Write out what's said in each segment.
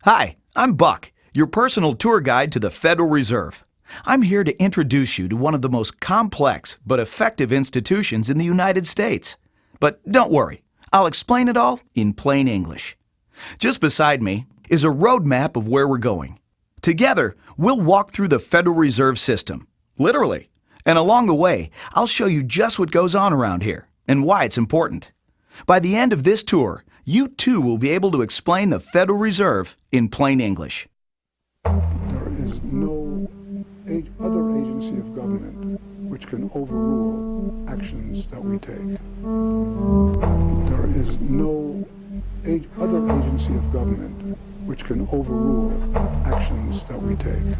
Hi, I'm Buck, your personal tour guide to the Federal Reserve. I'm here to introduce you to one of the most complex but effective institutions in the United States. But don't worry, I'll explain it all in plain English. Just beside me is a road map of where we're going. Together, we'll walk through the Federal Reserve System, literally. And along the way, I'll show you just what goes on around here and why it's important. By the end of this tour, you too will be able to explain the Federal Reserve in plain English. There is no other agency of government which can overrule actions that we take. There is no other agency of government which can overrule actions that we take.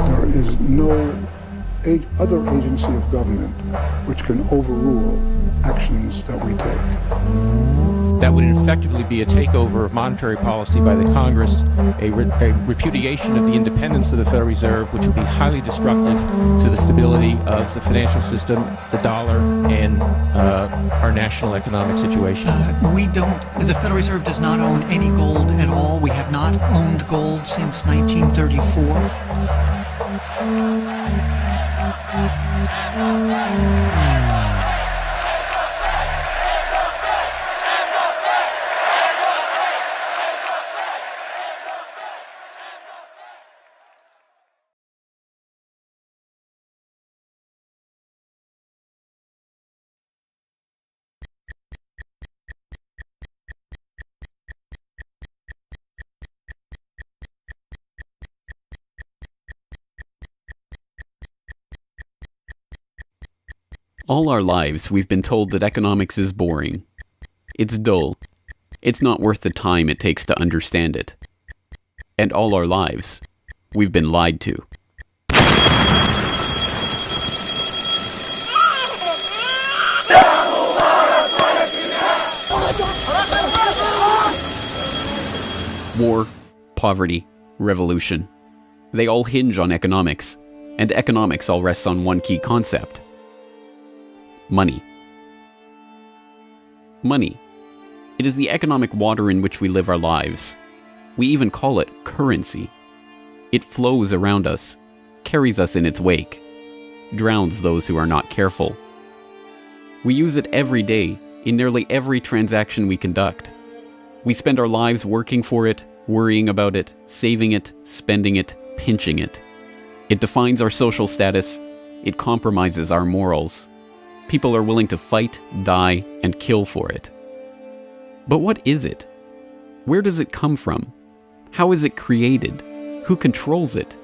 There is no other agency of government which can overrule actions that we take. That would effectively be a takeover of monetary policy by the Congress, a repudiation of the independence of the Federal Reserve, which would be highly destructive to the stability of the financial system, the dollar, and our national economic situation. The Federal Reserve does not own any gold at all. We have not owned gold since 1934. All our lives, we've been told that economics is boring. It's dull. It's not worth the time it takes to understand it. And all our lives, we've been lied to. War, poverty, revolution. They all hinge on economics, and economics all rests on one key concept. Money. Money. It is the economic water in which we live our lives. We even call it currency. It flows around us, carries us in its wake, drowns those who are not careful. We use it every day, in nearly every transaction we conduct. We spend our lives working for it, worrying about it, saving it, spending it, pinching it. It defines our social status. It compromises our morals. People are willing to fight, die, and kill for it. But what is it? Where does it come from? How is it created? Who controls it?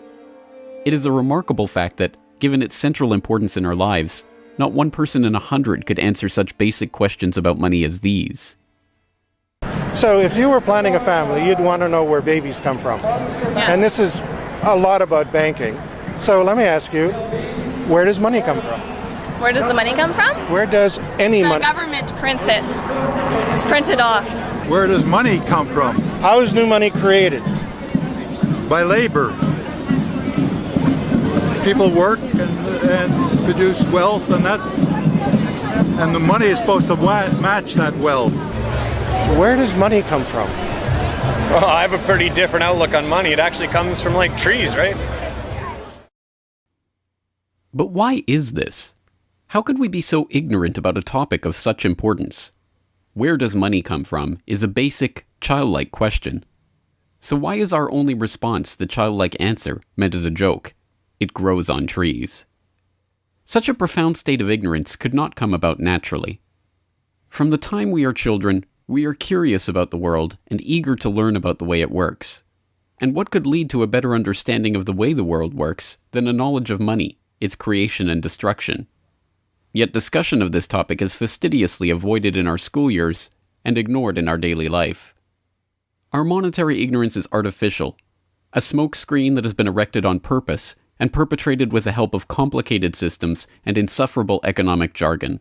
It is a remarkable fact that, given its central importance in our lives, not one person in 100 could answer such basic questions about money as these. So if you were planning a family, you'd want to know where babies come from. Yeah. And this is a lot about banking. So let me ask you, where does money come from? Where does the money come from? Where does any money? The government prints it. It's printed off. Where does money come from? How is new money created? By labor. People work and produce wealth, and the money is supposed to match that wealth. Where does money come from? Well, I have a pretty different outlook on money. It actually comes from like trees, right? But why is this? How could we be so ignorant about a topic of such importance? Where does money come from is a basic, childlike question. So why is our only response the childlike answer meant as a joke? It grows on trees. Such a profound state of ignorance could not come about naturally. From the time we are children, we are curious about the world and eager to learn about the way it works. And what could lead to a better understanding of the way the world works than a knowledge of money, its creation and destruction? Yet discussion of this topic is fastidiously avoided in our school years and ignored in our daily life. Our monetary ignorance is artificial, a smokescreen that has been erected on purpose and perpetrated with the help of complicated systems and insufferable economic jargon.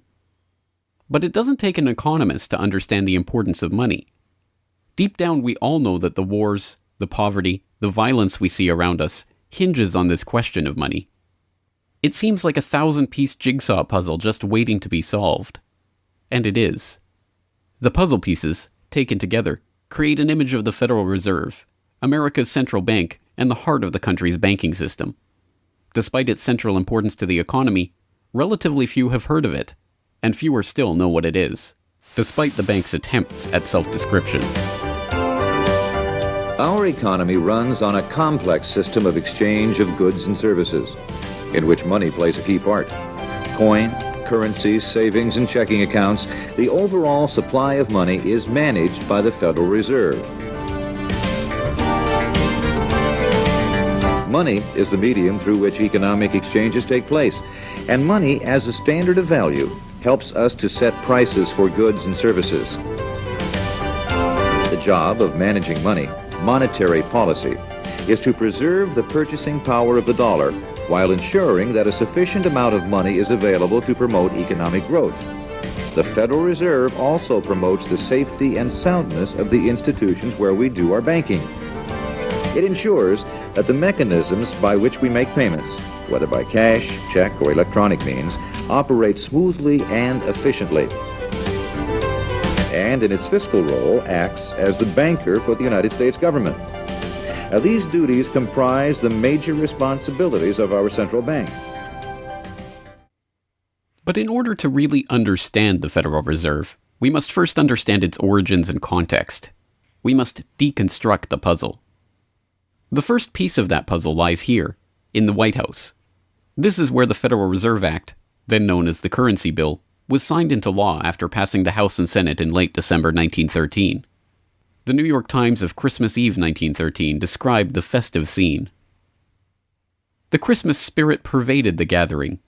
But it doesn't take an economist to understand the importance of money. Deep down, we all know that the wars, the poverty, the violence we see around us hinges on this question of money. It seems like a 1,000-piece jigsaw puzzle just waiting to be solved. And it is. The puzzle pieces, taken together, create an image of the Federal Reserve, America's central bank and the heart of the country's banking system. Despite its central importance to the economy, relatively few have heard of it, and fewer still know what it is, despite the bank's attempts at self-description. Our economy runs on a complex system of exchange of goods and services, in which money plays a key part. Coin, currencies, savings, and checking accounts, the overall supply of money is managed by the Federal Reserve. Money is the medium through which economic exchanges take place, and money as a standard of value helps us to set prices for goods and services. The job of managing money, monetary policy, is to preserve the purchasing power of the dollar while ensuring that a sufficient amount of money is available to promote economic growth. The Federal Reserve also promotes the safety and soundness of the institutions where we do our banking. It ensures that the mechanisms by which we make payments, whether by cash, check, or electronic means, operate smoothly and efficiently. And in its fiscal role, acts as the banker for the United States government. Now, these duties comprise the major responsibilities of our central bank. But in order to really understand the Federal Reserve, we must first understand its origins and context. We must deconstruct the puzzle. The first piece of that puzzle lies here, in the White House. This is where the Federal Reserve Act, then known as the Currency Bill, was signed into law after passing the House and Senate in late December 1913. The New York Times of Christmas Eve 1913 described the festive scene. The Christmas spirit pervaded the gathering.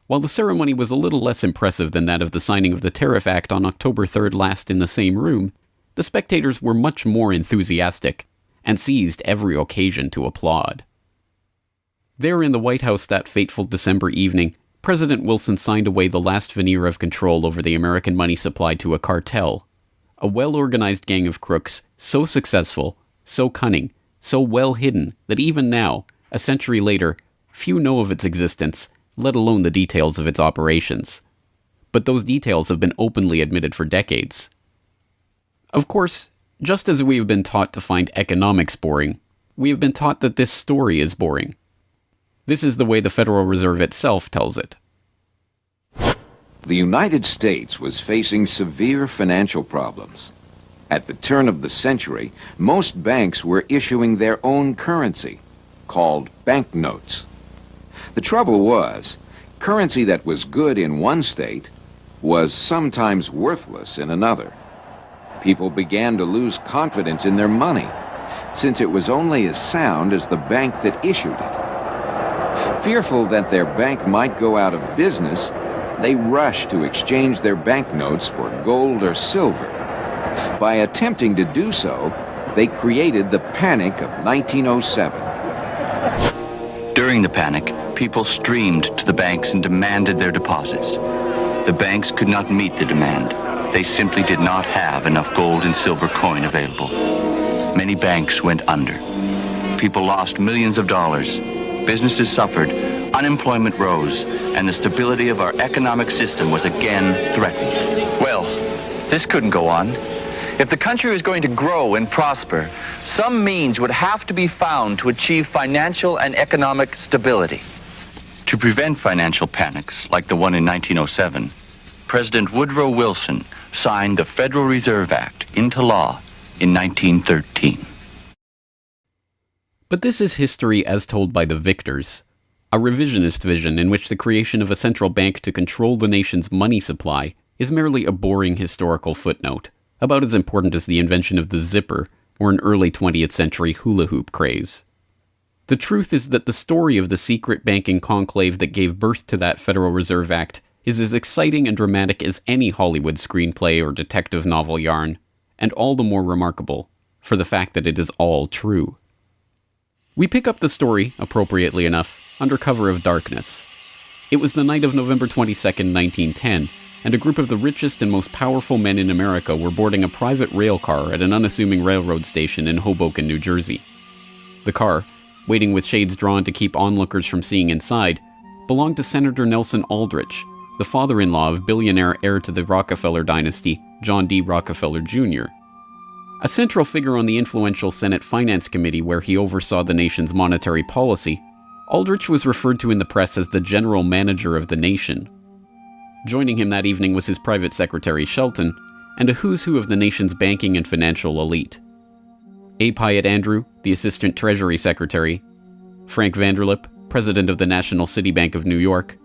While the ceremony was a little less impressive than that of the signing of the Tariff Act on October 3rd last in the same room, the spectators were much more enthusiastic and seized every occasion to applaud. There in the White House that fateful December evening, President Wilson signed away the last veneer of control over the American money supply to a cartel, a well-organized gang of crooks so successful, so cunning, so well hidden that even now, a century later, few know of its existence, let alone the details of its operations. But those details have been openly admitted for decades. Of course, just as we have been taught to find economics boring, we have been taught that this story is boring. This is the way the Federal Reserve itself tells it. The United States was facing severe financial problems. At the turn of the century, most banks were issuing their own currency, called banknotes. The trouble was, currency that was good in one state was sometimes worthless in another. People began to lose confidence in their money, since it was only as sound as the bank that issued it. Fearful that their bank might go out of business, they rushed to exchange their banknotes for gold or silver. By attempting to do so, they created the Panic of 1907. During the panic, people streamed to the banks and demanded their deposits. The banks could not meet the demand. They simply did not have enough gold and silver coin available. Many banks went under. People lost millions of dollars. Businesses suffered, unemployment rose, and the stability of our economic system was again threatened. Well, this couldn't go on. If the country was going to grow and prosper, some means would have to be found to achieve financial and economic stability. To prevent financial panics like the one in 1907, President Woodrow Wilson signed the Federal Reserve Act into law in 1913. But this is history as told by the victors, a revisionist vision in which the creation of a central bank to control the nation's money supply is merely a boring historical footnote, about as important as the invention of the zipper or an early 20th century hula hoop craze. The truth is that the story of the secret banking conclave that gave birth to that Federal Reserve Act is as exciting and dramatic as any Hollywood screenplay or detective novel yarn, and all the more remarkable for the fact that it is all true. We pick up the story, appropriately enough, under cover of darkness. It was the night of November 22nd, 1910, and a group of the richest and most powerful men in America were boarding a private rail car at an unassuming railroad station in Hoboken, New Jersey. The car, waiting with shades drawn to keep onlookers from seeing inside, belonged to Senator Nelson Aldrich, the father-in-law of billionaire heir to the Rockefeller dynasty, John D. Rockefeller Jr. A central figure on the influential Senate Finance Committee where he oversaw the nation's monetary policy, Aldrich was referred to in the press as the general manager of the nation. Joining him that evening was his private secretary Shelton, and a who's who of the nation's banking and financial elite. A. Pyatt Andrew, the Assistant Treasury Secretary, Frank Vanderlip, President of the National City Bank of New York,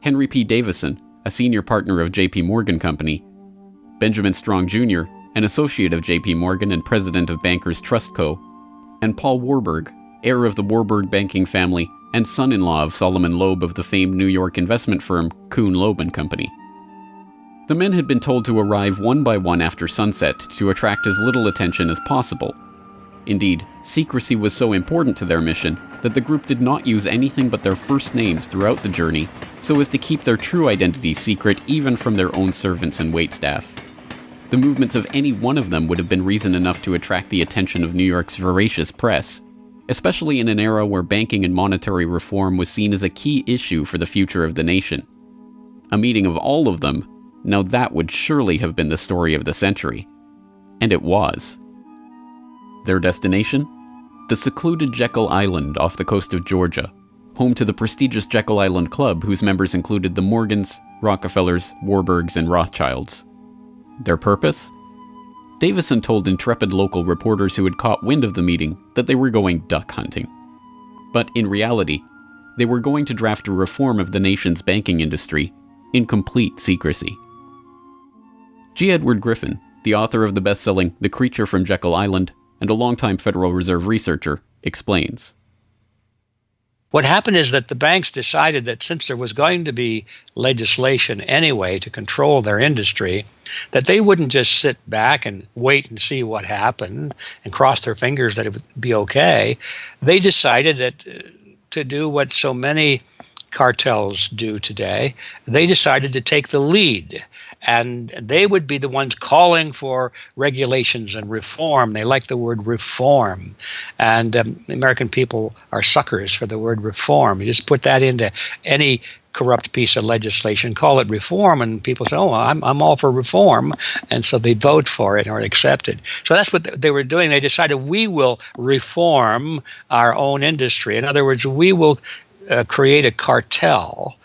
Henry P. Davison, a senior partner of J.P. Morgan Company, Benjamin Strong Jr., an associate of J.P. Morgan and president of Bankers Trust Co., and Paul Warburg, heir of the Warburg banking family and son-in-law of Solomon Loeb of the famed New York investment firm Kuhn, Loeb and Company. The men had been told to arrive one by one after sunset to attract as little attention as possible. Indeed, secrecy was so important to their mission that the group did not use anything but their first names throughout the journey so as to keep their true identity secret even from their own servants and waitstaff. The movements of any one of them would have been reason enough to attract the attention of New York's voracious press, especially in an era where banking and monetary reform was seen as a key issue for the future of the nation. A meeting of all of them, now that would surely have been the story of the century. And it was. Their destination? The secluded Jekyll Island off the coast of Georgia, home to the prestigious Jekyll Island Club whose members included the Morgans, Rockefellers, Warburgs, and Rothschilds. Their purpose? Davison told intrepid local reporters who had caught wind of the meeting that they were going duck hunting. But in reality, they were going to draft a reform of the nation's banking industry in complete secrecy. G. Edward Griffin, the author of the best-selling The Creature from Jekyll Island and a longtime Federal Reserve researcher, explains. What happened is that the banks decided that since there was going to be legislation anyway to control their industry, that they wouldn't just sit back and wait and see what happened and cross their fingers that it would be okay. They decided that to do what so many cartels do today, they decided to take the lead, and they would be the ones calling for regulations and reform. They like the word reform, and the American people are suckers for the word reform. You just put that into any corrupt piece of legislation, call it reform, and people say, oh, I'm all for reform, and so they vote for it or accept it. So that's what they were doing. They decided we will reform our own industry. In other words, we will create a cartel,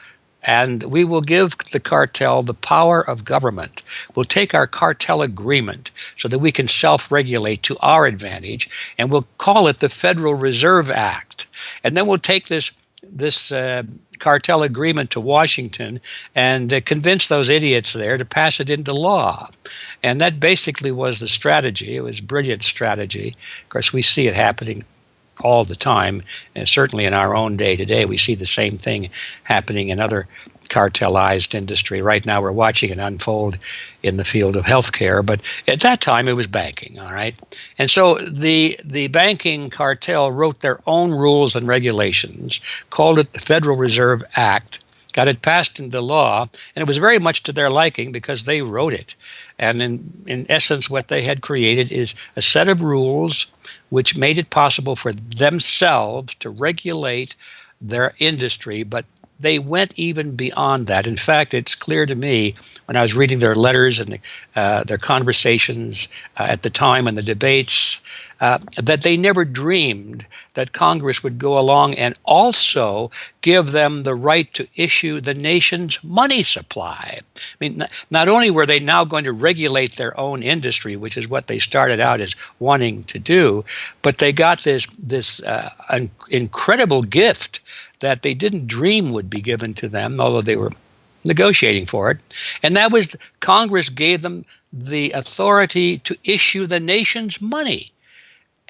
and we will give the cartel the power of government. We'll take our cartel agreement so that we can self-regulate to our advantage, and we'll call it the Federal Reserve Act. And then we'll take this cartel agreement to Washington and convince those idiots there to pass it into law. And that basically was the strategy. It was a brilliant strategy. Of course, we see it happening all the time, and certainly in our own day today, we see the same thing happening in other cartelized industry. Right now, we're watching it unfold in the field of healthcare, but at that time, it was banking, all right? And so the banking cartel wrote their own rules and regulations, called it the Federal Reserve Act, got it passed into law, and it was very much to their liking because they wrote it. And in essence, what they had created is a set of rules which made it possible for themselves to regulate their industry, but they went even beyond that. In fact, it's clear to me when I was reading their letters and their conversations at the time and the debates that they never dreamed that Congress would go along and also give them the right to issue the nation's money supply. I mean, not only were they now going to regulate their own industry, which is what they started out as wanting to do, but they got this incredible gift that they didn't dream would be given to them, although they were negotiating for it. And that was Congress gave them the authority to issue the nation's money.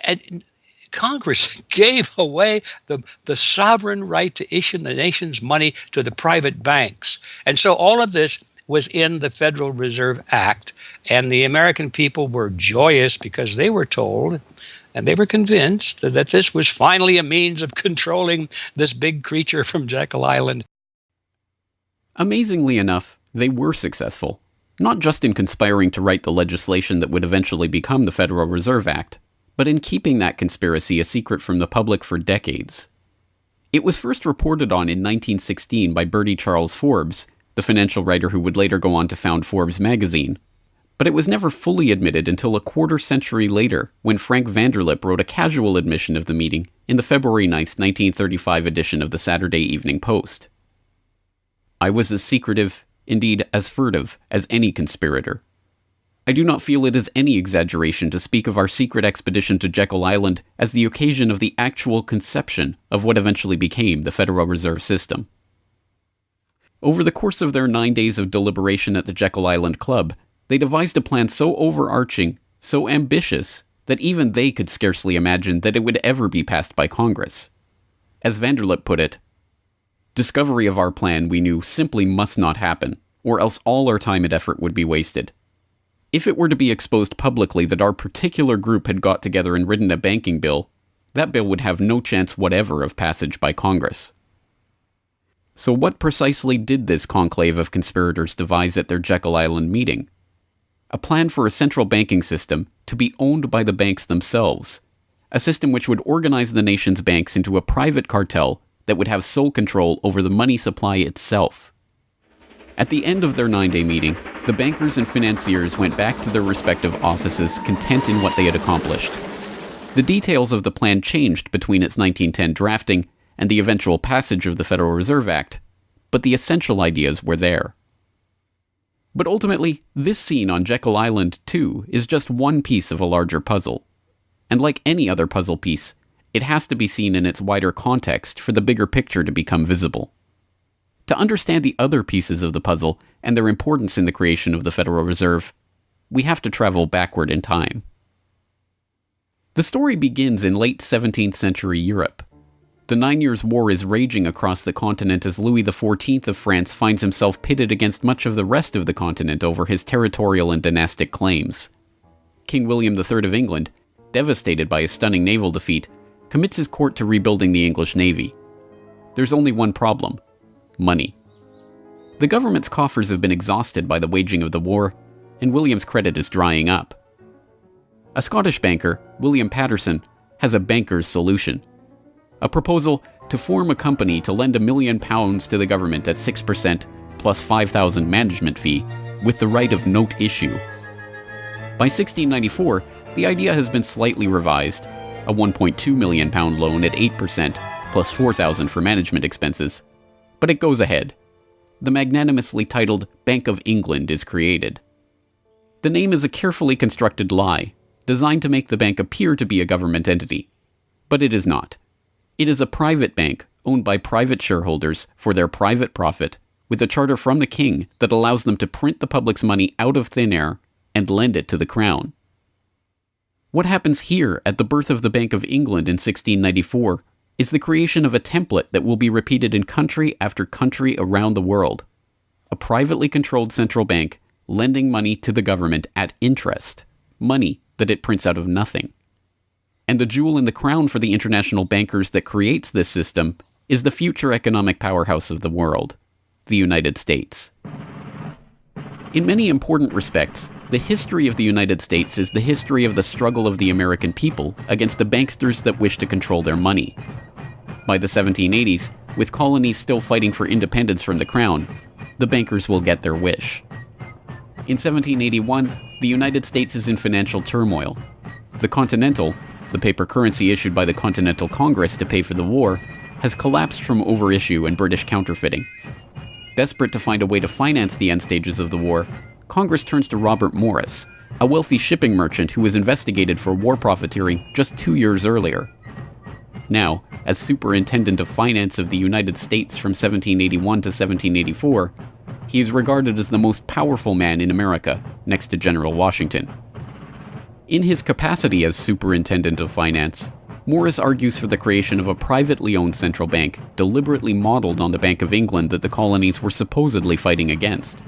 And Congress gave away the sovereign right to issue the nation's money to the private banks. And so all of this was in the Federal Reserve Act, and the American people were joyous because they were told and they were convinced that this was finally a means of controlling this big creature from Jekyll Island. Amazingly enough, they were successful, not just in conspiring to write the legislation that would eventually become the Federal Reserve Act, but in keeping that conspiracy a secret from the public for decades. It was first reported on in 1916 by Bertie Charles Forbes, the financial writer who would later go on to found Forbes magazine. But it was never fully admitted until a quarter century later, when Frank Vanderlip wrote a casual admission of the meeting in the February 9, 1935 edition of the Saturday Evening Post. I was as secretive, indeed as furtive, as any conspirator. I do not feel it is any exaggeration to speak of our secret expedition to Jekyll Island as the occasion of the actual conception of what eventually became the Federal Reserve System. Over the course of their 9 days of deliberation at the Jekyll Island Club, they devised a plan so overarching, so ambitious, that even they could scarcely imagine that it would ever be passed by Congress. As Vanderlip put it, discovery of our plan, we knew, simply must not happen, or else all our time and effort would be wasted. If it were to be exposed publicly that our particular group had got together and written a banking bill, that bill would have no chance whatever of passage by Congress. So what precisely did this conclave of conspirators devise at their Jekyll Island meeting? A plan for a central banking system to be owned by the banks themselves, a system which would organize the nation's banks into a private cartel that would have sole control over the money supply itself. At the end of their 9-day meeting, the bankers and financiers went back to their respective offices content in what they had accomplished. The details of the plan changed between its 1910 drafting and the eventual passage of the Federal Reserve Act, but the essential ideas were there. But ultimately, this scene on Jekyll Island, too, is just one piece of a larger puzzle. And like any other puzzle piece, it has to be seen in its wider context for the bigger picture to become visible. To understand the other pieces of the puzzle and their importance in the creation of the Federal Reserve, we have to travel backward in time. The story begins in late 17th century Europe. The 9 Years' War is raging across the continent as Louis XIV of France finds himself pitted against much of the rest of the continent over his territorial and dynastic claims. King William III of England, devastated by a stunning naval defeat, commits his court to rebuilding the English navy. There's only one problem: money. The government's coffers have been exhausted by the waging of the war, and William's credit is drying up. A Scottish banker, William Patterson, has a banker's solution. A proposal to form a company to lend £1 million to the government at 6% plus £5,000 management fee, with the right of note issue. By 1694, the idea has been slightly revised, a £1.2 million loan at 8% plus £4,000 for management expenses. But it goes ahead. The magnanimously titled Bank of England is created. The name is a carefully constructed lie, designed to make the bank appear to be a government entity. But it is not. It is a private bank owned by private shareholders for their private profit, with a charter from the king that allows them to print the public's money out of thin air and lend it to the crown. What happens here at the birth of the Bank of England in 1694 is the creation of a template that will be repeated in country after country around the world. A privately controlled central bank lending money to the government at interest, money that it prints out of nothing. And the jewel in the crown for the international bankers that creates this system is the future economic powerhouse of the world, the United States. In many important respects, the history of the United States is the history of the struggle of the American people against the banksters that wish to control their money. By the 1780s, with colonies still fighting for independence from the crown, the bankers will get their wish. In 1781, the United States is in financial turmoil. The Continental, the paper currency issued by the Continental Congress to pay for the war, has collapsed from overissue and British counterfeiting. Desperate to find a way to finance the end stages of the war, Congress turns to Robert Morris, a wealthy shipping merchant who was investigated for war profiteering just 2 years earlier. Now, as Superintendent of Finance of the United States from 1781 to 1784, he is regarded as the most powerful man in America, next to General Washington. In his capacity as Superintendent of Finance, Morris argues for the creation of a privately owned central bank deliberately modeled on the Bank of England that the colonies were supposedly fighting against.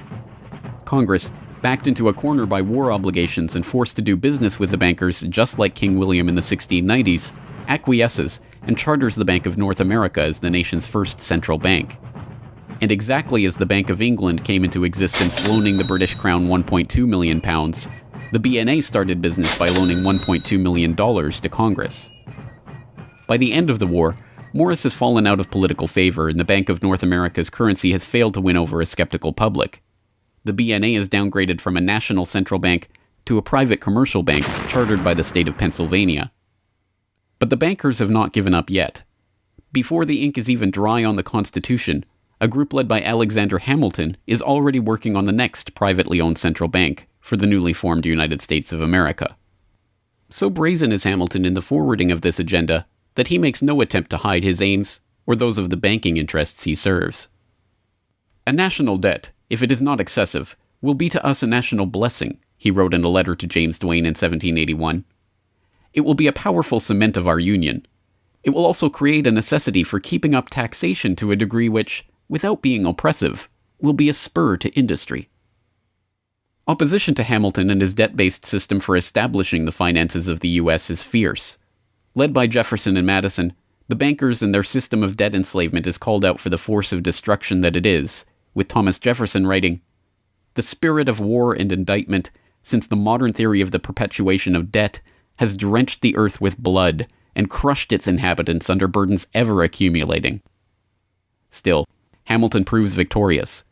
Congress, backed into a corner by war obligations and forced to do business with the bankers just like King William in the 1690s, acquiesces and charters the Bank of North America as the nation's first central bank. And exactly as the Bank of England came into existence loaning the British Crown £1.2 million, the BNA started business by loaning $1.2 million to Congress. By the end of the war, Morris has fallen out of political favor and the Bank of North America's currency has failed to win over a skeptical public. the BNA is downgraded from a national central bank to a private commercial bank chartered by the state of Pennsylvania. But the bankers have not given up yet. Before the ink is even dry on the Constitution, a group led by Alexander Hamilton is already working on the next privately owned central bank for the newly formed United States of America. So brazen is Hamilton in the forwarding of this agenda that he makes no attempt to hide his aims or those of the banking interests he serves. A national debt, if it is not excessive, will be to us a national blessing, he wrote in a letter to James Duane in 1781. It will be a powerful cement of our union. It will also create a necessity for keeping up taxation to a degree which, without being oppressive, will be a spur to industry. Opposition to Hamilton and his debt-based system for establishing the finances of the U.S. is fierce. Led by Jefferson and Madison, the bankers and their system of debt enslavement is called out for the force of destruction that it is, with Thomas Jefferson writing, "The spirit of war and indictment, since the modern theory of the perpetuation of debt, has drenched the earth with blood and crushed its inhabitants under burdens ever accumulating." Still, Hamilton proves victorious.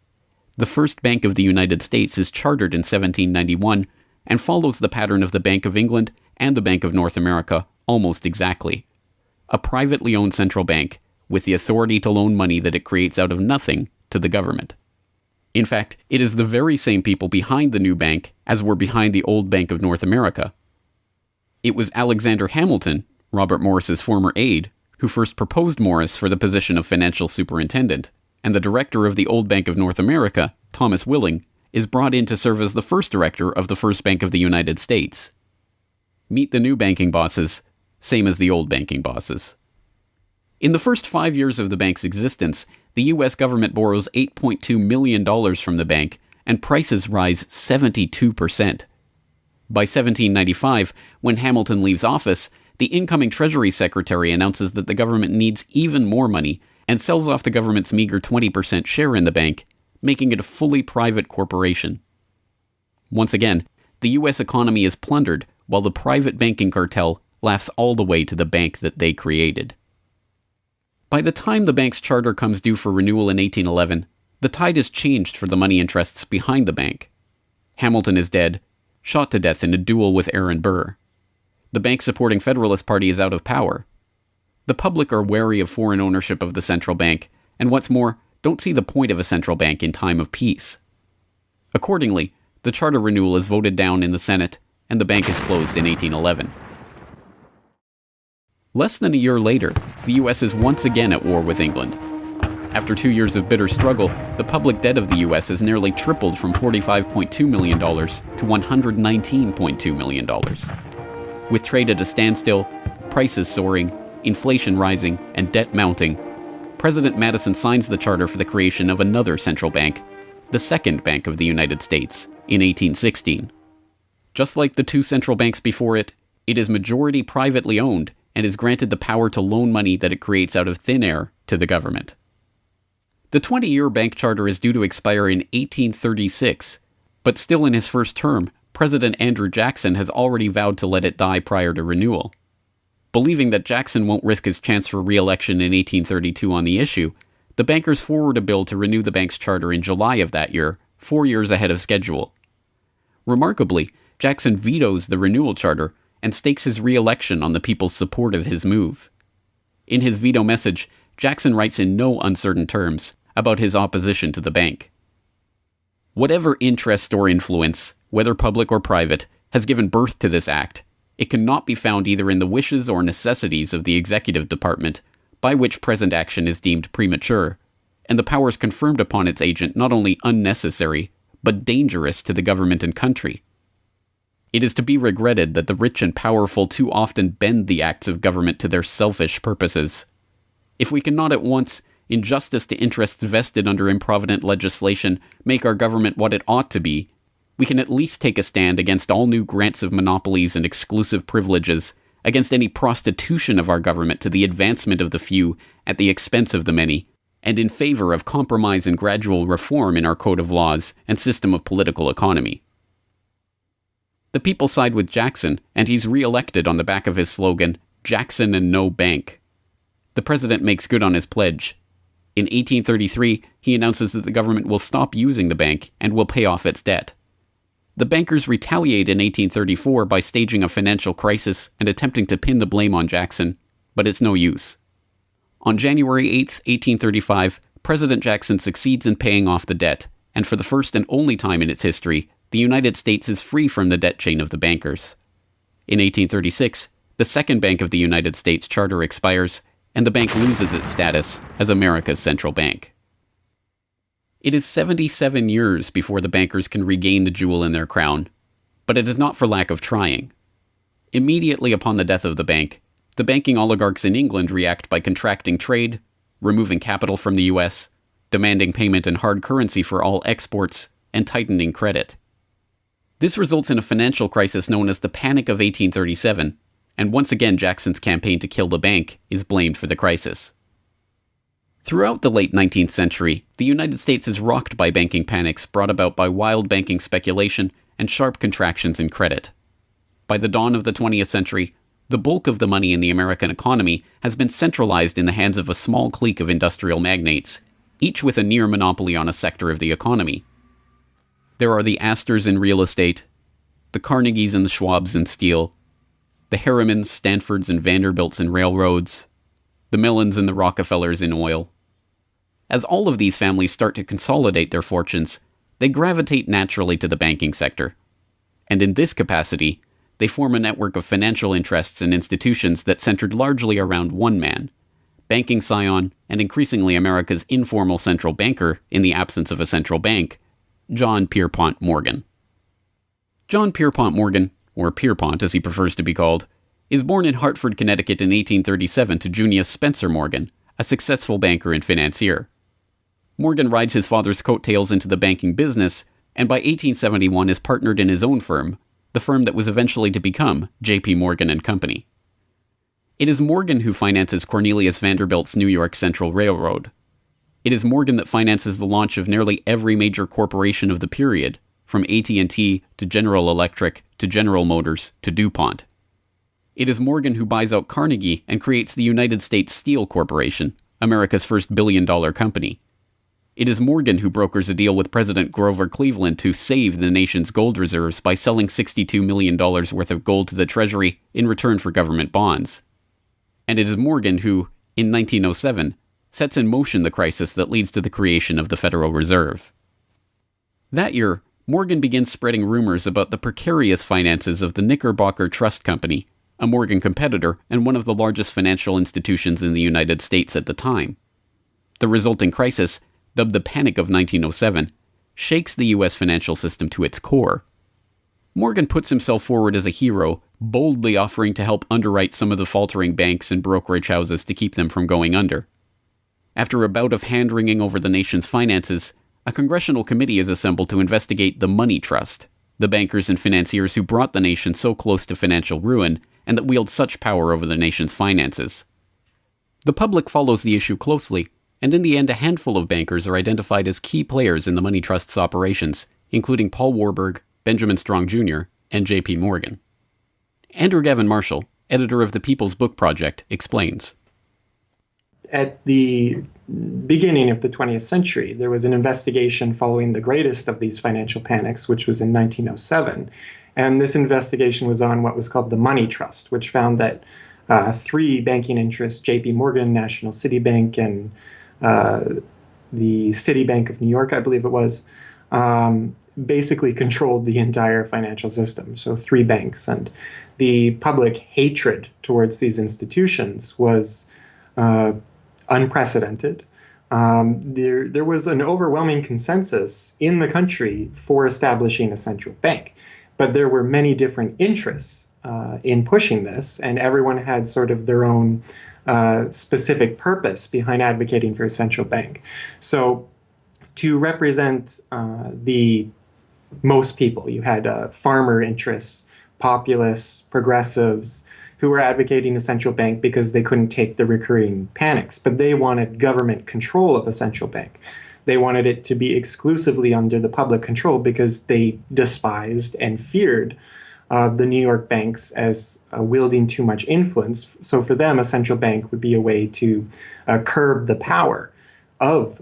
The first Bank of the United States is chartered in 1791 and follows the pattern of the Bank of England and the Bank of North America almost exactly. A privately owned central bank with the authority to loan money that it creates out of nothing to the government. In fact, it is the very same people behind the new bank as were behind the old Bank of North America. It was Alexander Hamilton, Robert Morris's former aide, who first proposed Morris for the position of financial superintendent, and the director of the old Bank of North America, Thomas Willing, is brought in to serve as the first director of the first Bank of the United States. Meet the new banking bosses, same as the old banking bosses. In the first 5 years of the bank's existence, the U.S. government borrows $8.2 million from the bank, and prices rise 72%. By 1795, when Hamilton leaves office, the incoming Treasury Secretary announces that the government needs even more money and sells off the government's meager 20% share in the bank, making it a fully private corporation. Once again, the U.S. economy is plundered while the private banking cartel laughs all the way to the bank that they created. By the time the bank's charter comes due for renewal in 1811, the tide has changed for the money interests behind the bank. Hamilton is dead, shot to death in a duel with Aaron Burr. The bank-supporting Federalist Party is out of power. The public are wary of foreign ownership of the central bank, and what's more, don't see the point of a central bank in time of peace. Accordingly, the charter renewal is voted down in the Senate, and the bank is closed in 1811. Less than a year later, the U.S. is once again at war with England. After 2 years of bitter struggle, the public debt of the U.S. has nearly tripled from $45.2 million to $119.2 million. With trade at a standstill, prices soaring, inflation rising, and debt mounting, President Madison signs the charter for the creation of another central bank, the Second Bank of the United States, in 1816. Just like the two central banks before it, it is majority privately owned and is granted the power to loan money that it creates out of thin air to the government. The 20-year bank charter is due to expire in 1836, but still in his first term, President Andrew Jackson has already vowed to let it die prior to renewal. Believing that Jackson won't risk his chance for re-election in 1832 on the issue, the bankers forward a bill to renew the bank's charter in July of that year, 4 years ahead of schedule. Remarkably, Jackson vetoes the renewal charter and stakes his re-election on the people's support of his move. In his veto message, Jackson writes in no uncertain terms about his opposition to the bank. Whatever interest or influence, whether public or private, has given birth to this act, it cannot be found either in the wishes or necessities of the executive department, by which present action is deemed premature, and the powers conferred upon its agent not only unnecessary, but dangerous to the government and country. It is to be regretted that the rich and powerful too often bend the acts of government to their selfish purposes. If we cannot at once, in justice to interests vested under improvident legislation, make our government what it ought to be, we can at least take a stand against all new grants of monopolies and exclusive privileges, against any prostitution of our government to the advancement of the few at the expense of the many, and in favor of compromise and gradual reform in our code of laws and system of political economy. The people side with Jackson, and he's re-elected on the back of his slogan, "Jackson and no bank." The president makes good on his pledge. In 1833, he announces that the government will stop using the bank and will pay off its debt. The bankers retaliate in 1834 by staging a financial crisis and attempting to pin the blame on Jackson, but it's no use. On January 8, 1835, President Jackson succeeds in paying off the debt, and for the first and only time in its history, the United States is free from the debt chain of the bankers. In 1836, the Second Bank of the United States charter expires, and the bank loses its status as America's central bank. It is 77 years before the bankers can regain the jewel in their crown, but it is not for lack of trying. Immediately upon the death of the bank, the banking oligarchs in England react by contracting trade, removing capital from the US, demanding payment in hard currency for all exports, and tightening credit. This results in a financial crisis known as the Panic of 1837, and once again Jackson's campaign to kill the bank is blamed for the crisis. Throughout the late 19th century, the United States is rocked by banking panics brought about by wild banking speculation and sharp contractions in credit. By the dawn of the 20th century, the bulk of the money in the American economy has been centralized in the hands of a small clique of industrial magnates, each with a near monopoly on a sector of the economy. There are the Astors in real estate, the Carnegies and the Schwabs in steel, the Harrimans, Stanfords, and Vanderbilts in railroads, the Millens and the Rockefellers in oil. As all of these families start to consolidate their fortunes, they gravitate naturally to the banking sector. And in this capacity, they form a network of financial interests and institutions that centered largely around one man, banking scion and increasingly America's informal central banker in the absence of a central bank, John Pierpont Morgan. John Pierpont Morgan, or Pierpont as he prefers to be called, is born in Hartford, Connecticut in 1837 to Junius Spencer Morgan, a successful banker and financier. Morgan rides his father's coattails into the banking business, and by 1871 is partnered in his own firm, the firm that was eventually to become J.P. Morgan and Company. It is Morgan who finances Cornelius Vanderbilt's New York Central Railroad. It is Morgan that finances the launch of nearly every major corporation of the period, from AT&T to General Electric to General Motors to DuPont. It is Morgan who buys out Carnegie and creates the United States Steel Corporation, America's first billion-dollar company. It is Morgan who brokers a deal with President Grover Cleveland to save the nation's gold reserves by selling $62 million worth of gold to the Treasury in return for government bonds. And it is Morgan who, in 1907, sets in motion the crisis that leads to the creation of the Federal Reserve. That year, Morgan begins spreading rumors about the precarious finances of the Knickerbocker Trust Company, a Morgan competitor and one of the largest financial institutions in the United States at the time. The resulting crisis, dubbed the Panic of 1907, shakes the U.S. financial system to its core. Morgan puts himself forward as a hero, boldly offering to help underwrite some of the faltering banks and brokerage houses to keep them from going under. After a bout of hand-wringing over the nation's finances, a congressional committee is assembled to investigate the Money Trust, the bankers and financiers who brought the nation so close to financial ruin and that wield such power over the nation's finances. The public follows the issue closely, and in the end a handful of bankers are identified as key players in the Money Trust's operations, including Paul Warburg, Benjamin Strong Jr., and J.P. Morgan. Andrew Gavin Marshall, editor of the People's Book Project, explains. At the beginning of the 20th century, there was an investigation following the greatest of these financial panics, which was in 1907. And this investigation was on what was called the Money Trust, which found that three banking interests, J.P. Morgan, National City Bank, and the Citibank of New York, I believe it was, basically controlled the entire financial system. So three banks. And the public hatred towards these institutions was unprecedented. There was an overwhelming consensus in the country for establishing a central bank, but there were many different interests in pushing this, and everyone had sort of their own specific purpose behind advocating for a central bank. So to represent the most people, you had farmer interests, populists, progressives, who were advocating a central bank because they couldn't take the recurring panics, but they wanted government control of a central bank. They wanted it to be exclusively under the public control because they despised and feared the New York banks as wielding too much influence. So for them, a central bank would be a way to curb the power of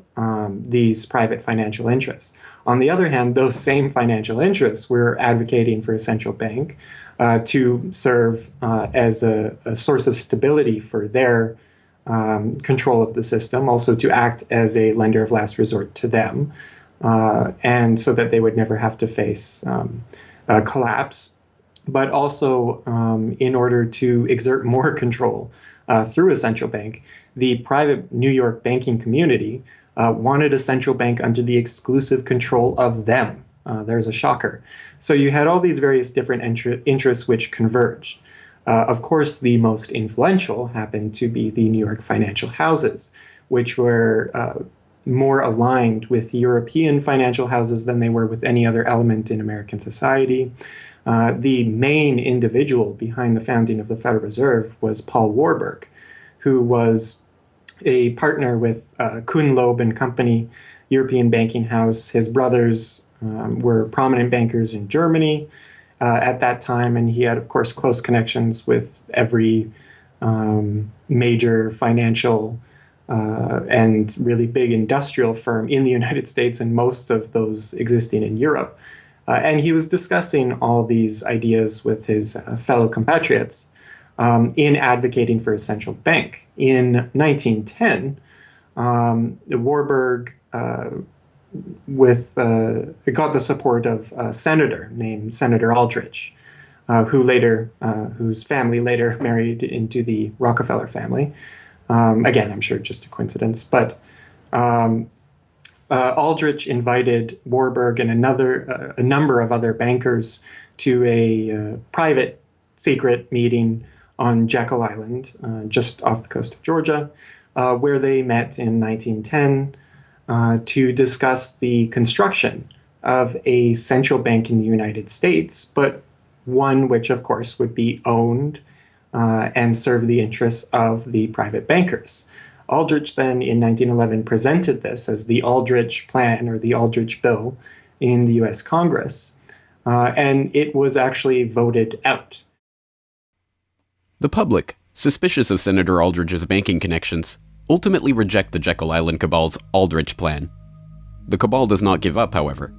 these private financial interests. On the other hand, those same financial interests were advocating for a central bank to serve as a source of stability for their control of the system, also to act as a lender of last resort to them, and so that they would never have to face collapse, but also in order to exert more control through a central bank. The private New York banking community wanted a central bank under the exclusive control of them. There's a shocker. So you had all these various different interests which converged. Of course, the most influential happened to be the New York financial houses, which were more aligned with European financial houses than they were with any other element in American society. The main individual behind the founding of the Federal Reserve was Paul Warburg, who was a partner with Kuhn, Loeb and Company, European banking house. His brothers were prominent bankers in Germany at that time, and he had, of course, close connections with every major financial and really big industrial firm in the United States, and most of those existing in Europe. And he was discussing all these ideas with his fellow compatriots in advocating for a central bank. In 1910, Warburg got the support of a senator named Senator Aldrich, whose family later married into the Rockefeller family. Again, I'm sure just a coincidence, but Aldrich invited Warburg and a number of other bankers to a private, secret meeting on Jekyll Island, just off the coast of Georgia, where they met in 1910 to discuss the construction of a central bank in the United States, but one which, of course, would be owned and serve the interests of the private bankers. Aldrich then, in 1911, presented this as the Aldrich Plan or the Aldrich Bill in the U.S. Congress, and it was actually voted out. The public, suspicious of Senator Aldrich's banking connections, ultimately reject the Jekyll Island Cabal's Aldrich Plan. The cabal does not give up, however.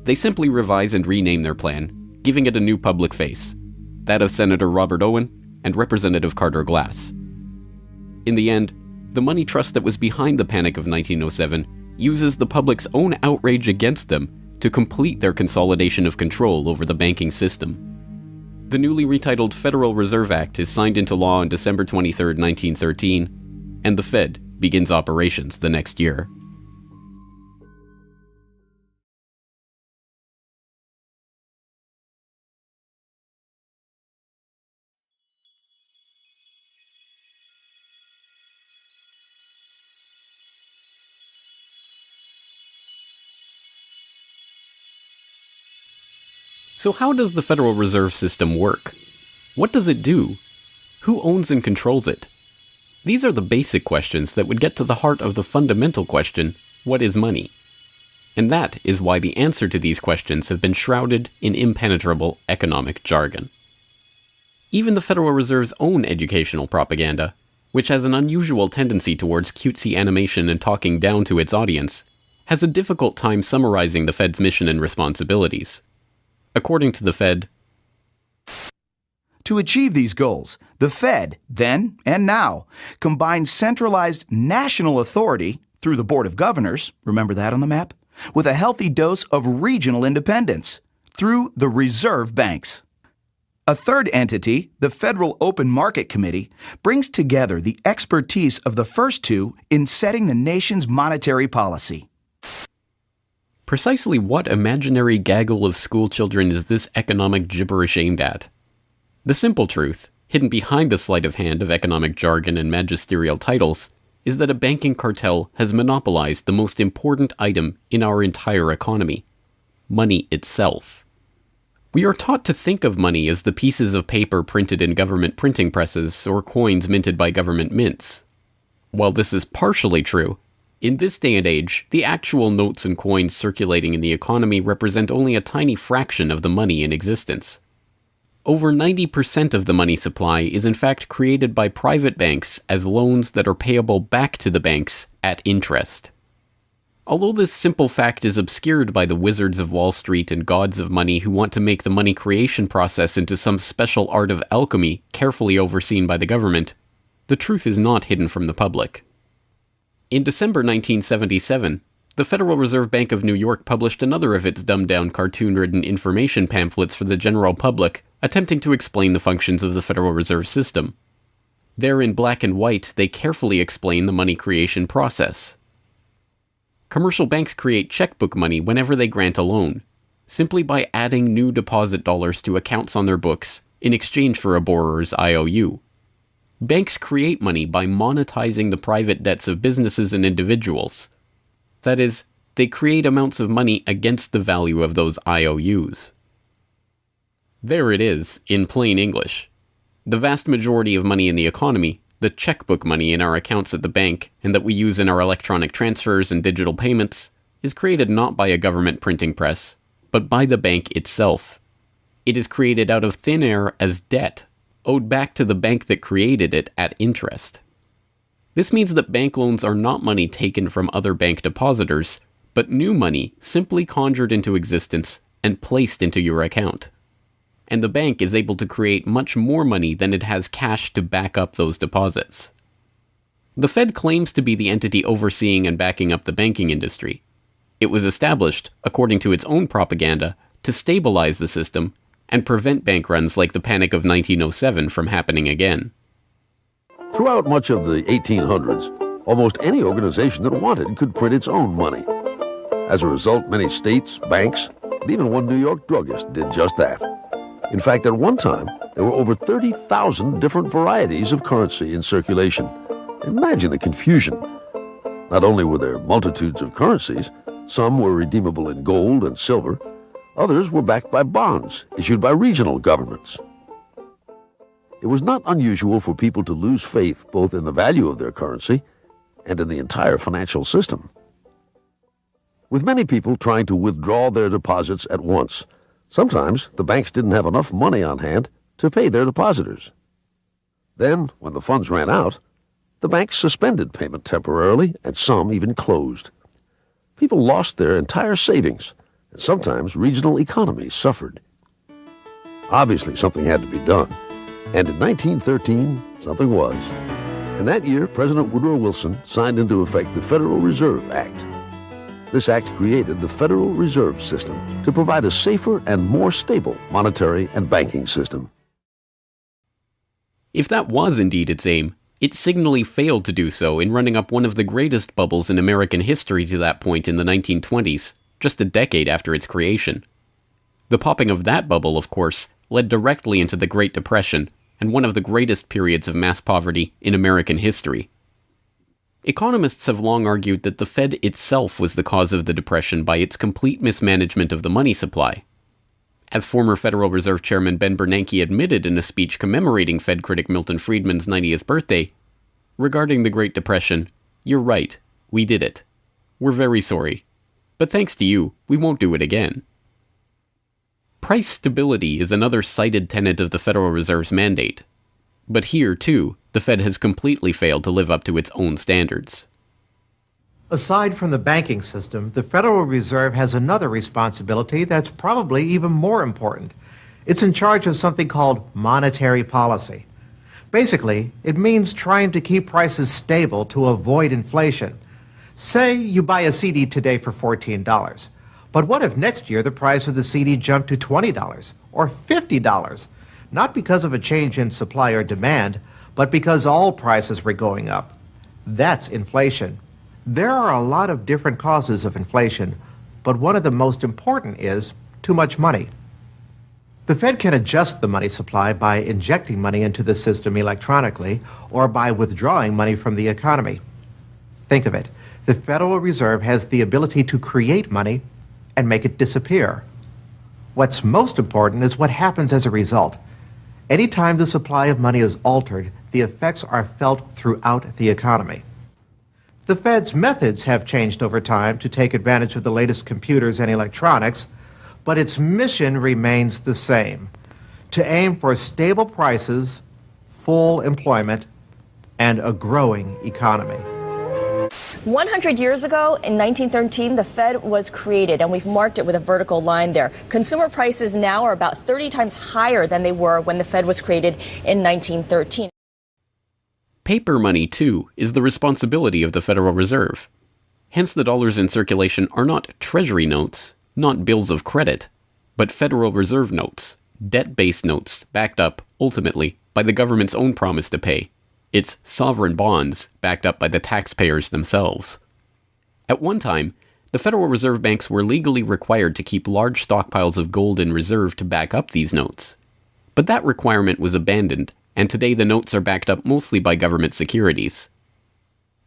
They simply revise and rename their plan, giving it a new public face, that of Senator Robert Owen and Representative Carter Glass. In the end, the money trust that was behind the Panic of 1907 uses the public's own outrage against them to complete their consolidation of control over the banking system. The newly retitled Federal Reserve Act is signed into law on December 23, 1913, and the Fed begins operations the next year. So how does the Federal Reserve System work? What does it do? Who owns and controls it? These are the basic questions that would get to the heart of the fundamental question, what is money? And that is why the answer to these questions have been shrouded in impenetrable economic jargon. Even the Federal Reserve's own educational propaganda, which has an unusual tendency towards cutesy animation and talking down to its audience, has a difficult time summarizing the Fed's mission and responsibilities. According to the Fed, to achieve these goals, the Fed, then and now, combines centralized national authority through the Board of Governors, remember that on the map, with a healthy dose of regional independence through the reserve banks. A third entity, the Federal Open Market Committee, brings together the expertise of the first two in setting the nation's monetary policy. Precisely what imaginary gaggle of schoolchildren is this economic gibberish aimed at? The simple truth, hidden behind the sleight of hand of economic jargon and magisterial titles, is that a banking cartel has monopolized the most important item in our entire economy: money itself. We are taught to think of money as the pieces of paper printed in government printing presses or coins minted by government mints. While this is partially true, in this day and age, the actual notes and coins circulating in the economy represent only a tiny fraction of the money in existence. Over 90% of the money supply is in fact created by private banks as loans that are payable back to the banks at interest. Although this simple fact is obscured by the wizards of Wall Street and gods of money who want to make the money creation process into some special art of alchemy carefully overseen by the government, the truth is not hidden from the public. In December 1977, the Federal Reserve Bank of New York published another of its dumbed-down cartoon-ridden information pamphlets for the general public, attempting to explain the functions of the Federal Reserve System. There in black and white, they carefully explain the money creation process. Commercial banks create checkbook money whenever they grant a loan, simply by adding new deposit dollars to accounts on their books in exchange for a borrower's IOU. Banks create money by monetizing the private debts of businesses and individuals. That is, they create amounts of money against the value of those IOUs. There it is, in plain English. The vast majority of money in the economy, the checkbook money in our accounts at the bank and that we use in our electronic transfers and digital payments, is created not by a government printing press, but by the bank itself. It is created out of thin air as debt, owed back to the bank that created it at interest. This means that bank loans are not money taken from other bank depositors, but new money simply conjured into existence and placed into your account. And the bank is able to create much more money than it has cash to back up those deposits. The Fed claims to be the entity overseeing and backing up the banking industry. It was established, according to its own propaganda, to stabilize the system and prevent bank runs like the Panic of 1907 from happening again. Throughout much of the 1800s, almost any organization that wanted could print its own money. As a result, many states, banks, and even one New York druggist did just that. In fact, at one time, there were over 30,000 different varieties of currency in circulation. Imagine the confusion. Not only were there multitudes of currencies, some were redeemable in gold and silver, others were backed by bonds issued by regional governments. It was not unusual for people to lose faith both in the value of their currency and in the entire financial system. With many people trying to withdraw their deposits at once, sometimes the banks didn't have enough money on hand to pay their depositors. Then, when the funds ran out, the banks suspended payment temporarily, and some even closed. People lost their entire savings, and sometimes regional economies suffered. Obviously, something had to be done. And in 1913, something was. In that year, President Woodrow Wilson signed into effect the Federal Reserve Act. This act created the Federal Reserve System to provide a safer and more stable monetary and banking system. If that was indeed its aim, it signally failed to do so in running up one of the greatest bubbles in American history to that point in the 1920s, just a decade after its creation. The popping of that bubble, of course, led directly into the Great Depression and one of the greatest periods of mass poverty in American history. Economists have long argued that the Fed itself was the cause of the Depression by its complete mismanagement of the money supply. As former Federal Reserve Chairman Ben Bernanke admitted in a speech commemorating Fed critic Milton Friedman's 90th birthday, regarding the Great Depression, "You're right, we did it. We're very sorry. But thanks to you, we won't do it again." Price stability is another cited tenet of the Federal Reserve's mandate. But here, too, the Fed has completely failed to live up to its own standards. Aside from the banking system, the Federal Reserve has another responsibility that's probably even more important. It's in charge of something called monetary policy. Basically, it means trying to keep prices stable to avoid inflation. Say you buy a CD today for $14. But what if next year the price of the CD jumped to $20 or $50? Not because of a change in supply or demand, but because all prices were going up. That's inflation. There are a lot of different causes of inflation, but one of the most important is too much money. The Fed can adjust the money supply by injecting money into the system electronically or by withdrawing money from the economy. Think of it. The Federal Reserve has the ability to create money and make it disappear. What's most important is what happens as a result. Anytime the supply of money is altered, the effects are felt throughout the economy. The Fed's methods have changed over time to take advantage of the latest computers and electronics, but its mission remains the same: to aim for stable prices, full employment, and a growing economy. 100 years ago, in 1913, the Fed was created, and we've marked it with a vertical line there. Consumer prices now are about 30 times higher than they were when the Fed was created in 1913. Paper money, too, is the responsibility of the Federal Reserve. Hence, the dollars in circulation are not Treasury notes, not bills of credit, but Federal Reserve notes, debt-based notes backed up, ultimately, by the government's own promise to pay. It's sovereign bonds backed up by the taxpayers themselves. At one time, the Federal Reserve banks were legally required to keep large stockpiles of gold in reserve to back up these notes. But that requirement was abandoned, and today the notes are backed up mostly by government securities.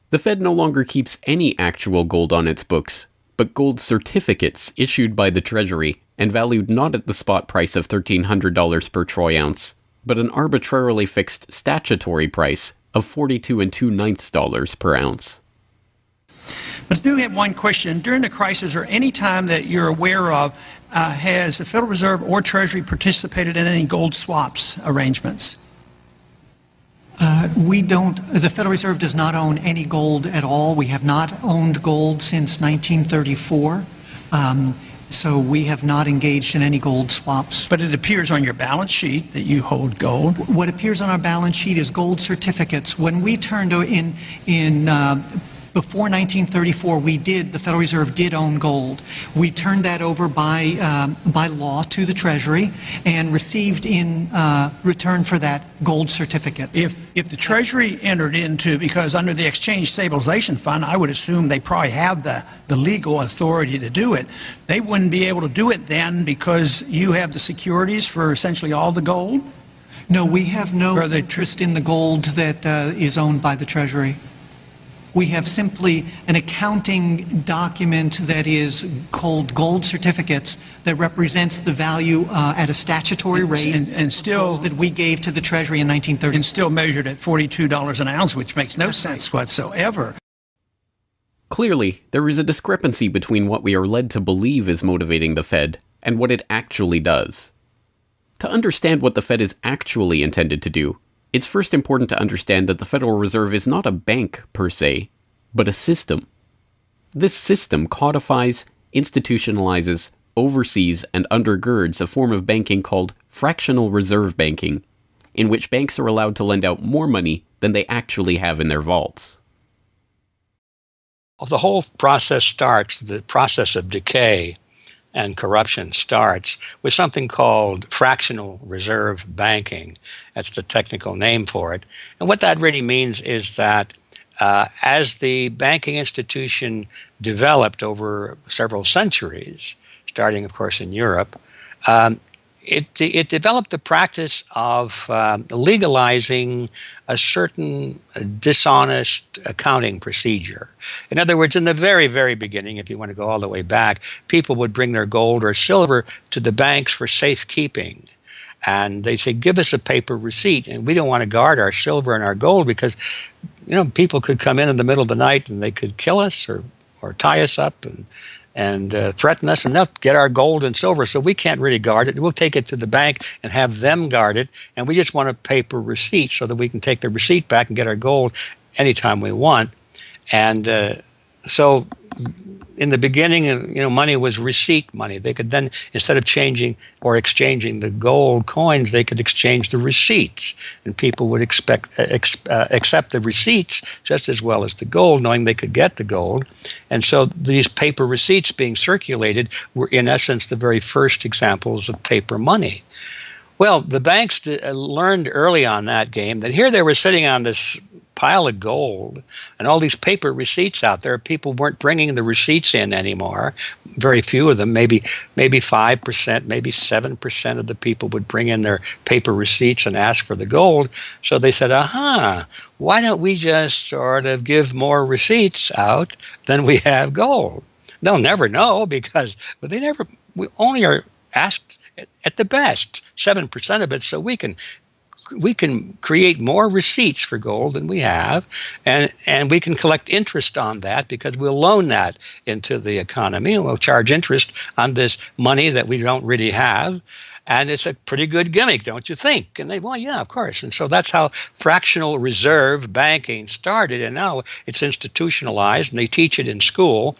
The Fed no longer keeps any actual gold on its books, but gold certificates issued by the Treasury and valued not at the spot price of $1,300 per troy ounce, but an arbitrarily fixed statutory price of $42 2/9 per ounce. But I do have one question. During the crisis or any time that you're aware of, has the Federal Reserve or Treasury participated in any gold swaps arrangements? We don't. The Federal Reserve does not own any gold at all. We have not owned gold since 1934. So we have not engaged in any gold swaps. But it appears on your balance sheet that you hold gold. What appears on our balance sheet is gold certificates. When we turned before 1934, the Federal Reserve did own gold. We turned that over by law to the Treasury and received in return for that gold certificates. If the Treasury entered into, because under the Exchange Stabilization Fund, I would assume they probably have the legal authority to do it. They wouldn't be able to do it then because you have the securities for essentially all the gold? No, we have no interest in the gold that is owned by the Treasury. We have simply an accounting document that is called gold certificates that represents the value at a statutory rate and still that we gave to the Treasury in 1930. And still measured at $42 an ounce, which makes no sense whatsoever. Clearly, there is a discrepancy between what we are led to believe is motivating the Fed and what it actually does. To understand what the Fed is actually intended to do, it's first important to understand that the Federal Reserve is not a bank per se, but a system. This system codifies, institutionalizes, oversees, and undergirds a form of banking called fractional reserve banking, in which banks are allowed to lend out more money than they actually have in their vaults. The whole process starts, the process of decay and corruption starts with something called fractional reserve banking. That's the technical name for it. And what that really means is that as the banking institution developed over several centuries, starting, of course, in Europe, it developed the practice of legalizing a certain dishonest accounting procedure. In other words, in the very, very beginning, if you want to go all the way back, people would bring their gold or silver to the banks for safekeeping. And they'd say, give us a paper receipt. And we don't want to guard our silver and our gold because, people could come in the middle of the night and they could kill us or tie us up and threaten us, and they'll get our gold and silver, so we can't really guard it. We'll take it to the bank and have them guard it, and we just want a paper receipt so that we can take the receipt back and get our gold anytime we want. And so in the beginning, money was receipt money. They could then, instead of changing or exchanging the gold coins, they could exchange the receipts, and people would accept the receipts just as well as the gold, knowing they could get the gold. And so these paper receipts being circulated were, in essence, the very first examples of paper money. Well, the banks learned early on that game that here they were sitting on this pile of gold and all these paper receipts out there. People weren't bringing the receipts in anymore. Very few of them, maybe 5%, maybe 7% of the people would bring in their paper receipts and ask for the gold. So they said, why don't we just sort of give more receipts out than we have gold? They'll never know because we only are asked at the best 7% of it, so we can create more receipts for gold than we have, and we can collect interest on that because we'll loan that into the economy and we'll charge interest on this money that we don't really have. And it's a pretty good gimmick, don't you think? And they, well, yeah, of course. And so that's how fractional reserve banking started. And now it's institutionalized, and they teach it in school.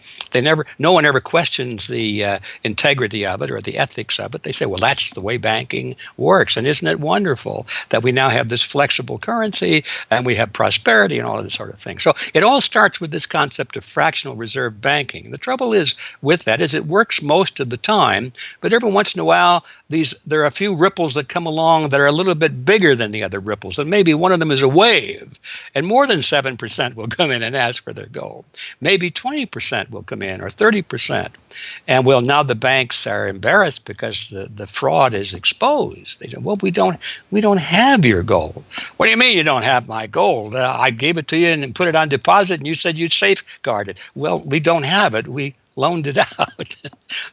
No one ever questions the integrity of it or the ethics of it. They say, well, that's the way banking works. And isn't it wonderful that we now have this flexible currency and we have prosperity and all of this sort of thing? So it all starts with this concept of fractional reserve banking. The trouble is with that is it works most of the time, but every once in a while, there are a few ripples that come along that are a little bit bigger than the other ripples, and maybe one of them is a wave, and more than 7% will come in and ask for their gold. Maybe 20% will come in, or 30%. And well, now the banks are embarrassed because the fraud is exposed. They say, well, we don't have your gold. What do you mean you don't have my gold? I gave it to you and put it on deposit, and you said you'd safeguard it. Well, we don't have it. We loaned it out.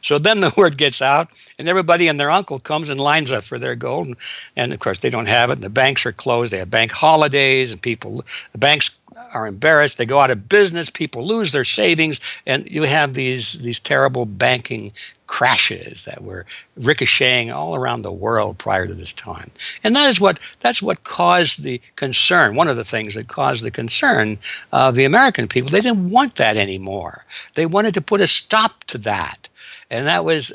So then the word gets out, and everybody and their uncle comes and lines up for their gold. And of course, they don't have it, and the banks are closed. They have bank holidays, and the banks are embarrassed. They go out of business. People lose their savings, and you have these terrible banking crashes that were ricocheting all around the world prior to this time. And that's what caused the concern. One of the things that caused the concern of the American people, they didn't want that anymore. They wanted to put a stop to that. And that was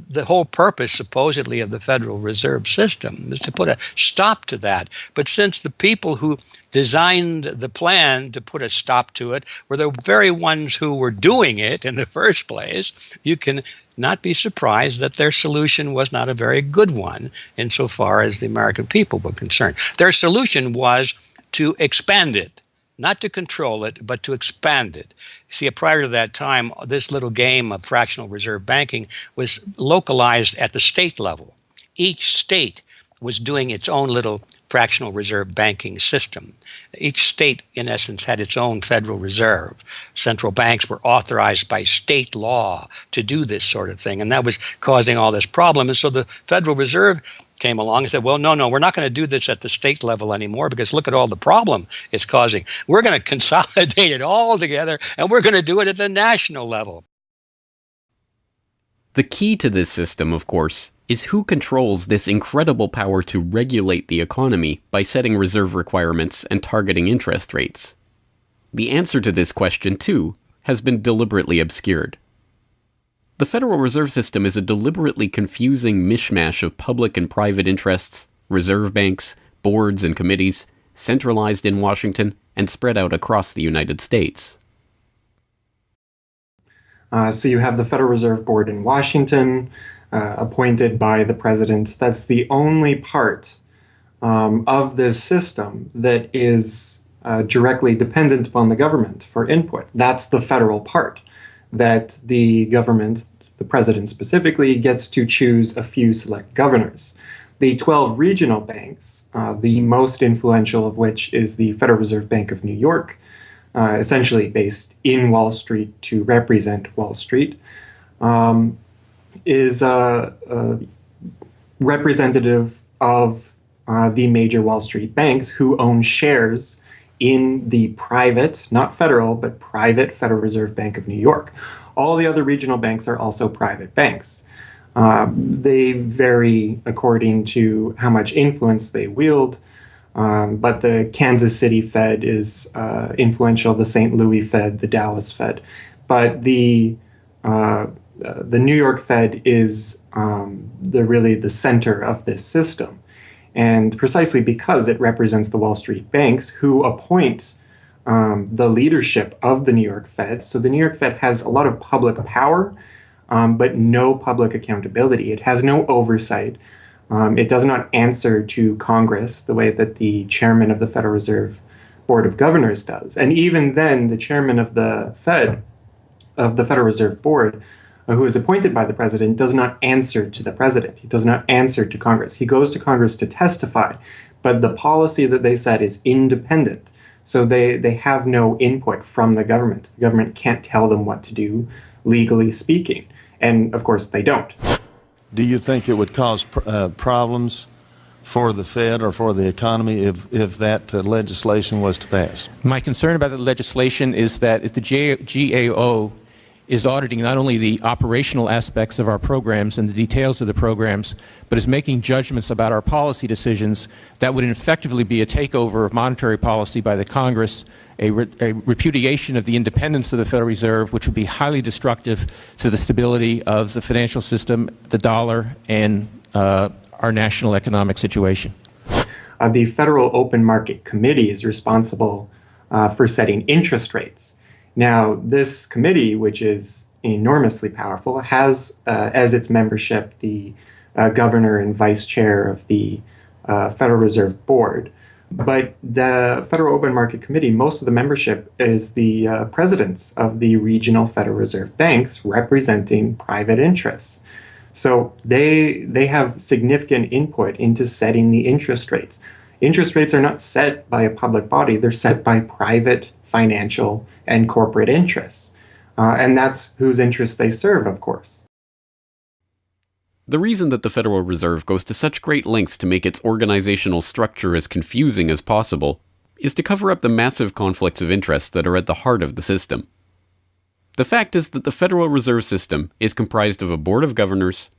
the whole purpose, supposedly, of the Federal Reserve System, is to put a stop to that. But since the people who designed the plan to put a stop to it were the very ones who were doing it in the first place, you can not be surprised that their solution was not a very good one insofar as the American people were concerned. Their solution was to expand it. Not to control it, but to expand it. See, prior to that time, this little game of fractional reserve banking was localized at the state level. Each state was doing its own little fractional reserve banking system. Each state, in essence, had its own Federal Reserve. Central banks were authorized by state law to do this sort of thing, and that was causing all this problem. And so the Federal Reserve came along and said, well, no, we're not going to do this at the state level anymore because look at all the problem it's causing. We're going to consolidate it all together, and we're going to do it at the national level. The key to this system, of course, is who controls this incredible power to regulate the economy by setting reserve requirements and targeting interest rates. The answer to this question, too, has been deliberately obscured. The Federal Reserve System is a deliberately confusing mishmash of public and private interests, reserve banks, boards and committees, centralized in Washington and spread out across the United States. So you have the Federal Reserve Board in Washington, appointed by the president. That's the only part of this system that is directly dependent upon the government for input. That's the federal part, that the government, the president specifically, gets to choose a few select governors. The 12 regional banks, the most influential of which is the Federal Reserve Bank of New York, essentially based in Wall Street to represent Wall Street, is representative of the major Wall Street banks who own shares in the private, not federal, but private Federal Reserve Bank of New York. All the other regional banks are also private banks. They vary according to how much influence they wield, but the Kansas City Fed is influential, the St. Louis Fed, the Dallas Fed. But the New York Fed is really the center of this system. And precisely because it represents the Wall Street banks who appoint the leadership of the New York Fed. So the New York Fed has a lot of public power, but no public accountability. It has no oversight. It does not answer to Congress the way that the chairman of the Federal Reserve Board of Governors does. And even then, the chairman of the Fed, of the Federal Reserve Board, who is appointed by the president, does not answer to the president. He does not answer to Congress. He goes to Congress to testify, but the policy that they set is independent. So they have no input from the government. The government can't tell them what to do, legally speaking. And of course, they don't. Do you think it would cause problems for the Fed or for the economy if that legislation was to pass? My concern about the legislation is that if the GAO is auditing not only the operational aspects of our programs and the details of the programs, but is making judgments about our policy decisions that would effectively be a takeover of monetary policy by the Congress, a repudiation of the independence of the Federal Reserve, which would be highly destructive to the stability of the financial system, the dollar, and our national economic situation. The Federal Open Market Committee is responsible for setting interest rates. Now, this committee, which is enormously powerful, has as its membership the governor and vice chair of the Federal Reserve Board. But the Federal Open Market Committee, most of the membership is the presidents of the regional Federal Reserve banks representing private interests. So they have significant input into setting the interest rates. Interest rates are not set by a public body, they're set by private financial and corporate interests. And that's whose interests they serve, of course. The reason that the Federal Reserve goes to such great lengths to make its organizational structure as confusing as possible is to cover up the massive conflicts of interest that are at the heart of the system. The fact is that the Federal Reserve System is comprised of a board of governors,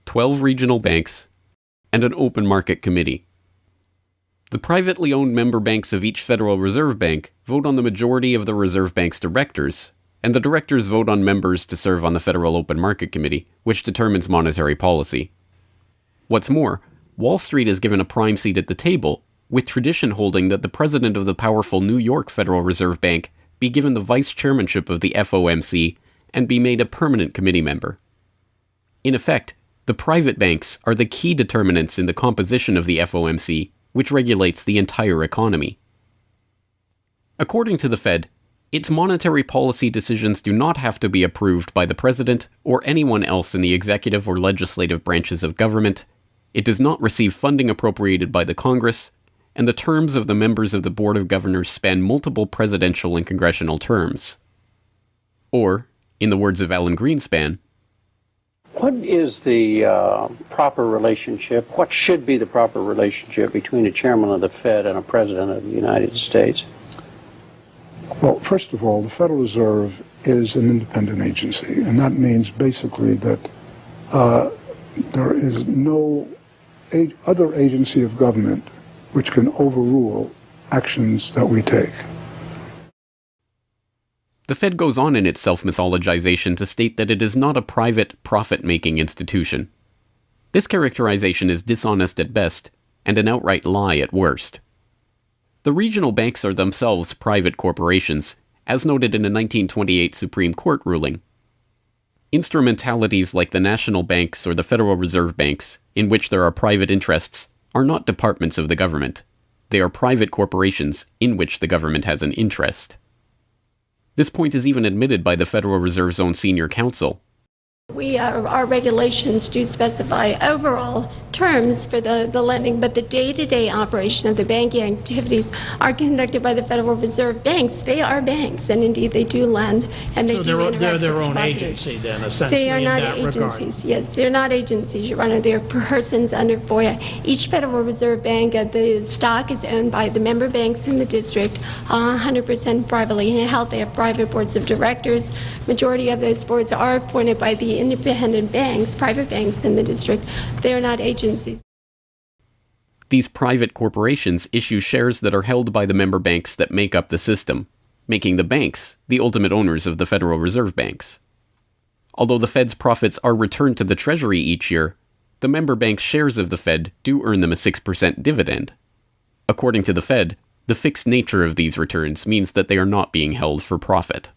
12 regional banks, and an open market committee. The privately owned member banks of each Federal Reserve Bank vote on the majority of the Reserve Bank's directors, and the directors vote on members to serve on the Federal Open Market Committee, which determines monetary policy. What's more, Wall Street is given a prime seat at the table, with tradition holding that the president of the powerful New York Federal Reserve Bank be given the vice chairmanship of the FOMC and be made a permanent committee member. In effect, the private banks are the key determinants in the composition of the FOMC, which regulates the entire economy. According to the Fed, its monetary policy decisions do not have to be approved by the president or anyone else in the executive or legislative branches of government. It does not receive funding appropriated by the Congress, and the terms of the members of the Board of Governors span multiple presidential and congressional terms. Or, in the words of Alan Greenspan, what is the proper relationship, what should be the proper relationship between a chairman of the Fed and a president of the United States? Well, first of all, the Federal Reserve is an independent agency, and that means basically that there is no other agency of government which can overrule actions that we take. The Fed goes on in its self-mythologization to state that it is not a private, profit-making institution. This characterization is dishonest at best, and an outright lie at worst. The regional banks are themselves private corporations, as noted in a 1928 Supreme Court ruling. Instrumentalities like the national banks or the Federal Reserve Banks, in which there are private interests, are not departments of the government. They are private corporations in which the government has an interest. This point is even admitted by the Federal Reserve's own senior counsel. Our regulations do specify overall terms for the lending, but the day-to-day operation of the banking activities are conducted by the Federal Reserve banks. They are banks, and indeed they do lend, and they do interact they're their with own depositors. agency then, essentially, They are not in that agencies. regard. Yes, they're not agencies, Your Honor. They're persons under FOIA. Each Federal Reserve Bank, the stock is owned by the member banks in the district, 100% privately held. They have private boards of directors. Majority of those boards are appointed by the independent banks, private banks in the district. They're not agencies. These private corporations issue shares that are held by the member banks that make up the system, making the banks the ultimate owners of the Federal Reserve Banks. Although the Fed's profits are returned to the Treasury each year, the member bank shares of the Fed do earn them a 6% dividend. According to the Fed, the fixed nature of these returns means that they are not being held for profit.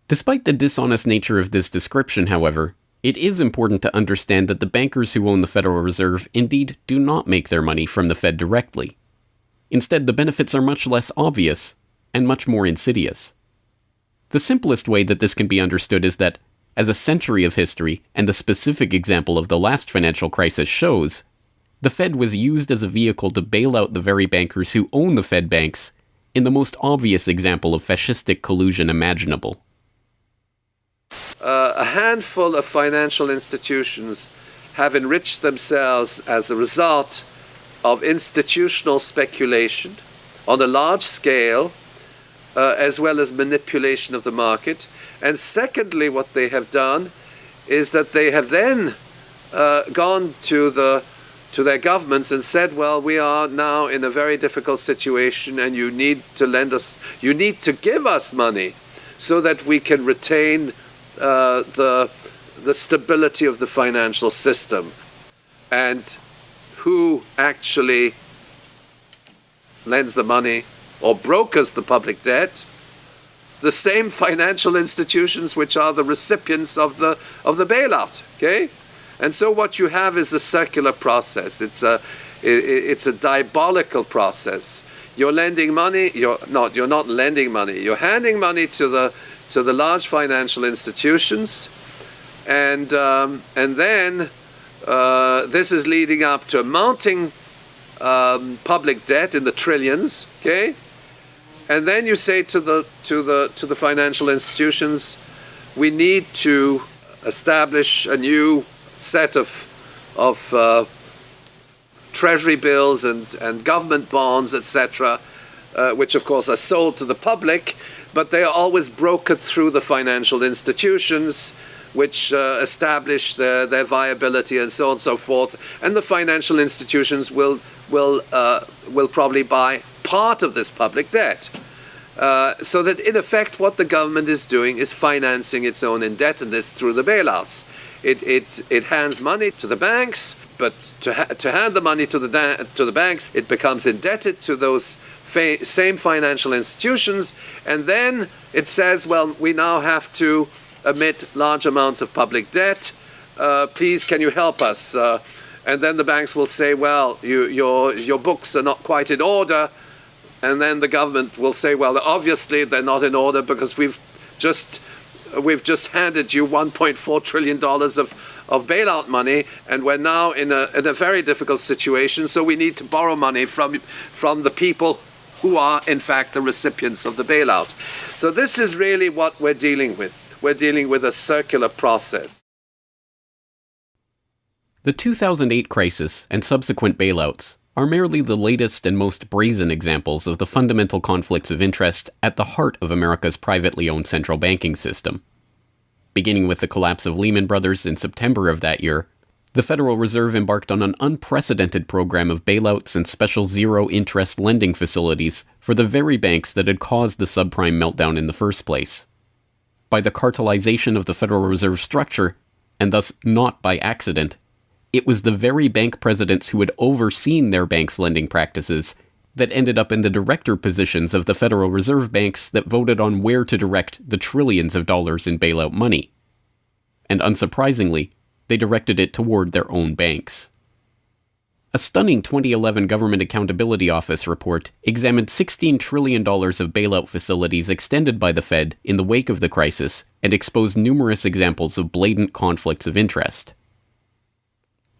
Despite the dishonest nature of this description, however, it is important to understand that the bankers who own the Federal Reserve indeed do not make their money from the Fed directly. Instead, the benefits are much less obvious and much more insidious. The simplest way that this can be understood is that, as a century of history and a specific example of the last financial crisis shows, the Fed was used as a vehicle to bail out the very bankers who own the Fed banks in the most obvious example of fascistic collusion imaginable. A handful of financial institutions have enriched themselves as a result of institutional speculation on a large scale as well as manipulation of the market. And secondly, what they have done is that they have then gone to their governments and said, well, we are now in a very difficult situation and you need to give us money so that we can retain the stability of the financial system. And who actually lends the money or brokers the public debt? The same financial institutions which are the recipients of the bailout. Okay, and so what you have is a circular process. It's a diabolical process. You're lending money. You're not lending money. You're handing money to the large financial institutions, and then this is leading up to a mounting public debt in the trillions. Okay. And then you say to the financial institutions, we need to establish a new set of treasury bills and government bonds, etc., which of course are sold to the public, but they are always brokered through the financial institutions, which establish their viability and so on and so forth. And the financial institutions will probably buy part of this public debt. So that in effect what the government is doing is financing its own indebtedness through the bailouts. It hands money to the banks, but to hand the money to the banks, it becomes indebted to those same financial institutions, and then it says, well, we now have to emit large amounts of public debt. Please, can you help us? And then the banks will say, well, your books are not quite in order. And then the government will say, well, obviously they're not in order because we've just handed you $1.4 trillion of bailout money, and we're now in a very difficult situation, so we need to borrow money from the people who are, in fact, the recipients of the bailout. So this is really what we're dealing with. We're dealing with a circular process. The 2008 crisis and subsequent bailouts are merely the latest and most brazen examples of the fundamental conflicts of interest at the heart of America's privately owned central banking system. Beginning with the collapse of Lehman Brothers in September of that year, the Federal Reserve embarked on an unprecedented program of bailouts and special zero-interest lending facilities for the very banks that had caused the subprime meltdown in the first place. By the cartelization of the Federal Reserve structure, and thus not by accident, it was the very bank presidents who had overseen their banks' lending practices that ended up in the director positions of the Federal Reserve banks that voted on where to direct the trillions of dollars in bailout money. And unsurprisingly, they directed it toward their own banks. A stunning 2011 Government Accountability Office report examined $16 trillion of bailout facilities extended by the Fed in the wake of the crisis and exposed numerous examples of blatant conflicts of interest.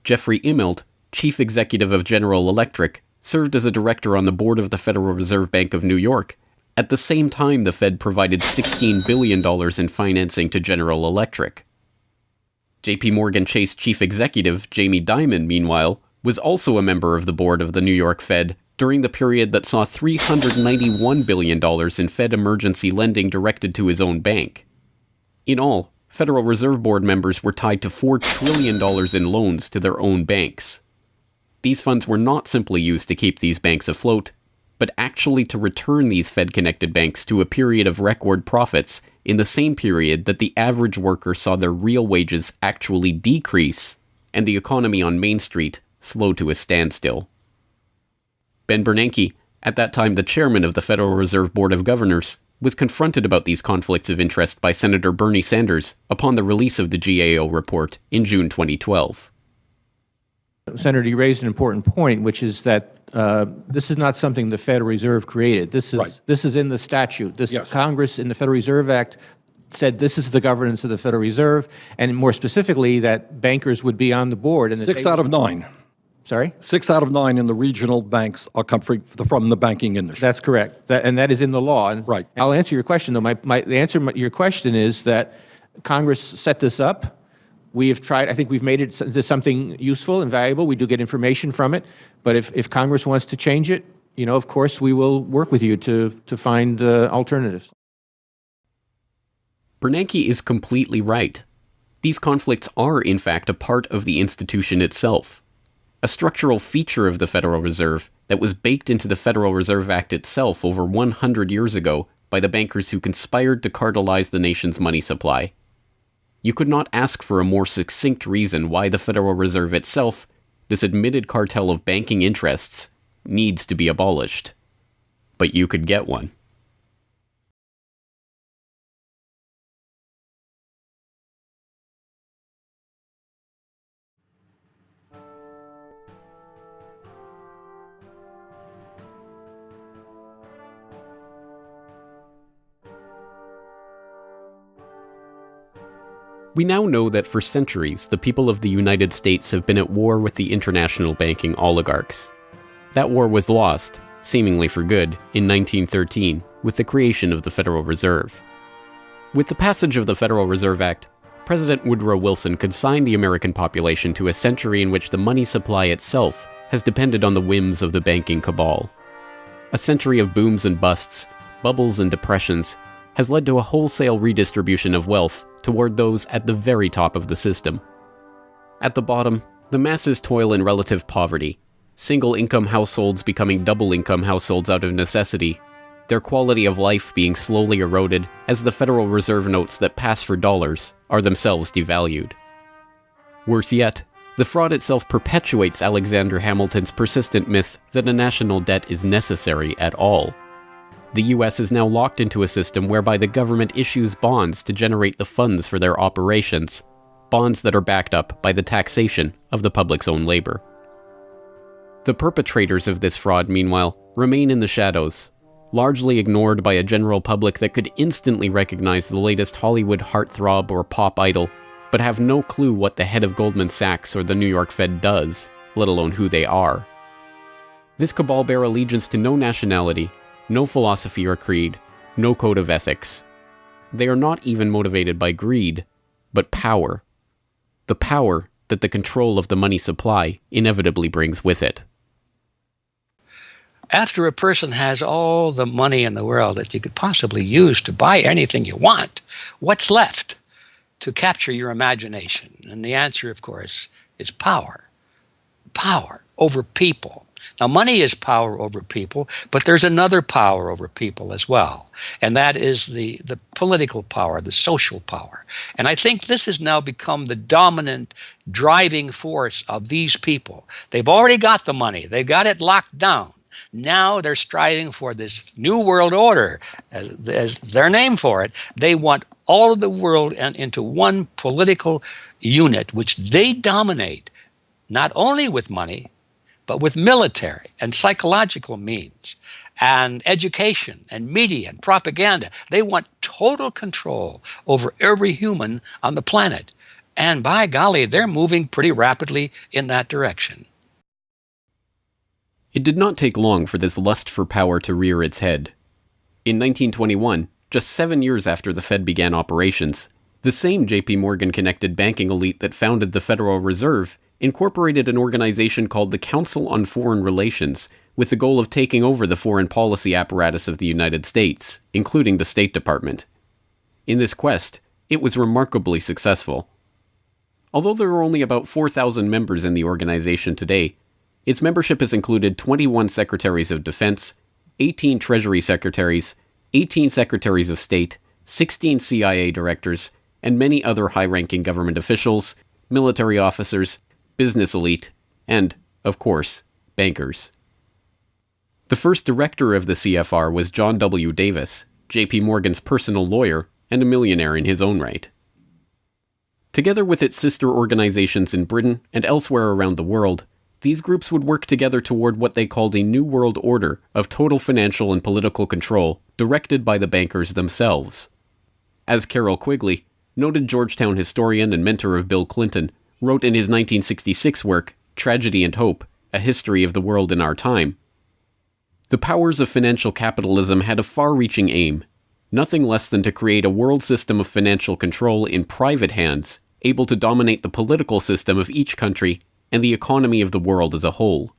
Jeffrey Immelt, chief executive of General Electric, served as a director on the board of the Federal Reserve Bank of New York, at the same time the Fed provided $16 billion in financing to General Electric. JP Morgan Chase chief executive Jamie Dimon, meanwhile, was also a member of the board of the New York Fed during the period that saw $391 billion in Fed emergency lending directed to his own bank. In all, Federal Reserve Board members were tied to $4 trillion in loans to their own banks. These funds were not simply used to keep these banks afloat, but actually to return these Fed-connected banks to a period of record profits in the same period that the average worker saw their real wages actually decrease and the economy on Main Street slow to a standstill. Ben Bernanke, at that time the chairman of the Federal Reserve Board of Governors, was confronted about these conflicts of interest by Senator Bernie Sanders upon the release of the GAO report in June 2012. Senator, you raised an important point, which is that this is not something the Federal Reserve created. This is in the statute. Congress in the Federal Reserve Act said this is the governance of the Federal Reserve, and more specifically that bankers would be on the board. And 6 out of 9. Sorry? 6 out of 9 in the regional banks are coming from the banking industry. That's correct, and that is in the law. And right. I'll answer your question, though. The answer to your question is that Congress set this up. We have tried, I think we've made it into something useful and valuable. We do get information from it. But if Congress wants to change it, of course, we will work with you to find alternatives. Bernanke is completely right. These conflicts are, in fact, a part of the institution itself. A structural feature of the Federal Reserve that was baked into the Federal Reserve Act itself over 100 years ago by the bankers who conspired to cartelize the nation's money supply. You could not ask for a more succinct reason why the Federal Reserve itself, this admitted cartel of banking interests, needs to be abolished. But you could get one. We now know that for centuries, the people of the United States have been at war with the international banking oligarchs. That war was lost, seemingly for good, in 1913, with the creation of the Federal Reserve. With the passage of the Federal Reserve Act, President Woodrow Wilson consigned the American population to a century in which the money supply itself has depended on the whims of the banking cabal. A century of booms and busts, bubbles and depressions, has led to a wholesale redistribution of wealth toward those at the very top of the system. At the bottom, the masses toil in relative poverty, single-income households becoming double-income households out of necessity, their quality of life being slowly eroded as the Federal Reserve notes that pass for dollars are themselves devalued. Worse yet, the fraud itself perpetuates Alexander Hamilton's persistent myth that a national debt is necessary at all. The US is now locked into a system whereby the government issues bonds to generate the funds for their operations, bonds that are backed up by the taxation of the public's own labor. The perpetrators of this fraud, meanwhile, remain in the shadows, largely ignored by a general public that could instantly recognize the latest Hollywood heartthrob or pop idol, but have no clue what the head of Goldman Sachs or the New York Fed does, let alone who they are. This cabal bear allegiance to no nationality, no philosophy or creed, no code of ethics. They are not even motivated by greed, but power. The power that the control of the money supply inevitably brings with it. After a person has all the money in the world that you could possibly use to buy anything you want, what's left to capture your imagination? And the answer, of course, is power. Power over people. Now, money is power over people, but there's another power over people as well, and that is the political power, the social power. And I think this has now become the dominant driving force of these people. They've already got the money. They've got it locked down. Now they're striving for this new world order, as their name for it. They want all of the world into one political unit, which they dominate, not only with money, but with military and psychological means and education and media and propaganda. They want total control over every human on the planet. And by golly, they're moving pretty rapidly in that direction. It did not take long for this lust for power to rear its head. In 1921, just 7 years after the Fed began operations, the same J.P. Morgan-connected banking elite that founded the Federal Reserve incorporated an organization called the Council on Foreign Relations with the goal of taking over the foreign policy apparatus of the United States, including the State Department. In this quest, it was remarkably successful. Although there are only about 4,000 members in the organization today, its membership has included 21 Secretaries of Defense, 18 Treasury Secretaries, 18 Secretaries of State, 16 CIA directors, and many other high-ranking government officials, military officers, business elite, and, of course, bankers. The first director of the CFR was John W. Davis, J.P. Morgan's personal lawyer and a millionaire in his own right. Together with its sister organizations in Britain and elsewhere around the world, these groups would work together toward what they called a new world order of total financial and political control directed by the bankers themselves. As Carroll Quigley, noted Georgetown historian and mentor of Bill Clinton, wrote in his 1966 work, Tragedy and Hope, A History of the World in Our Time, the powers of financial capitalism had a far-reaching aim, nothing less than to create a world system of financial control in private hands, able to dominate the political system of each country and the economy of the world as a whole.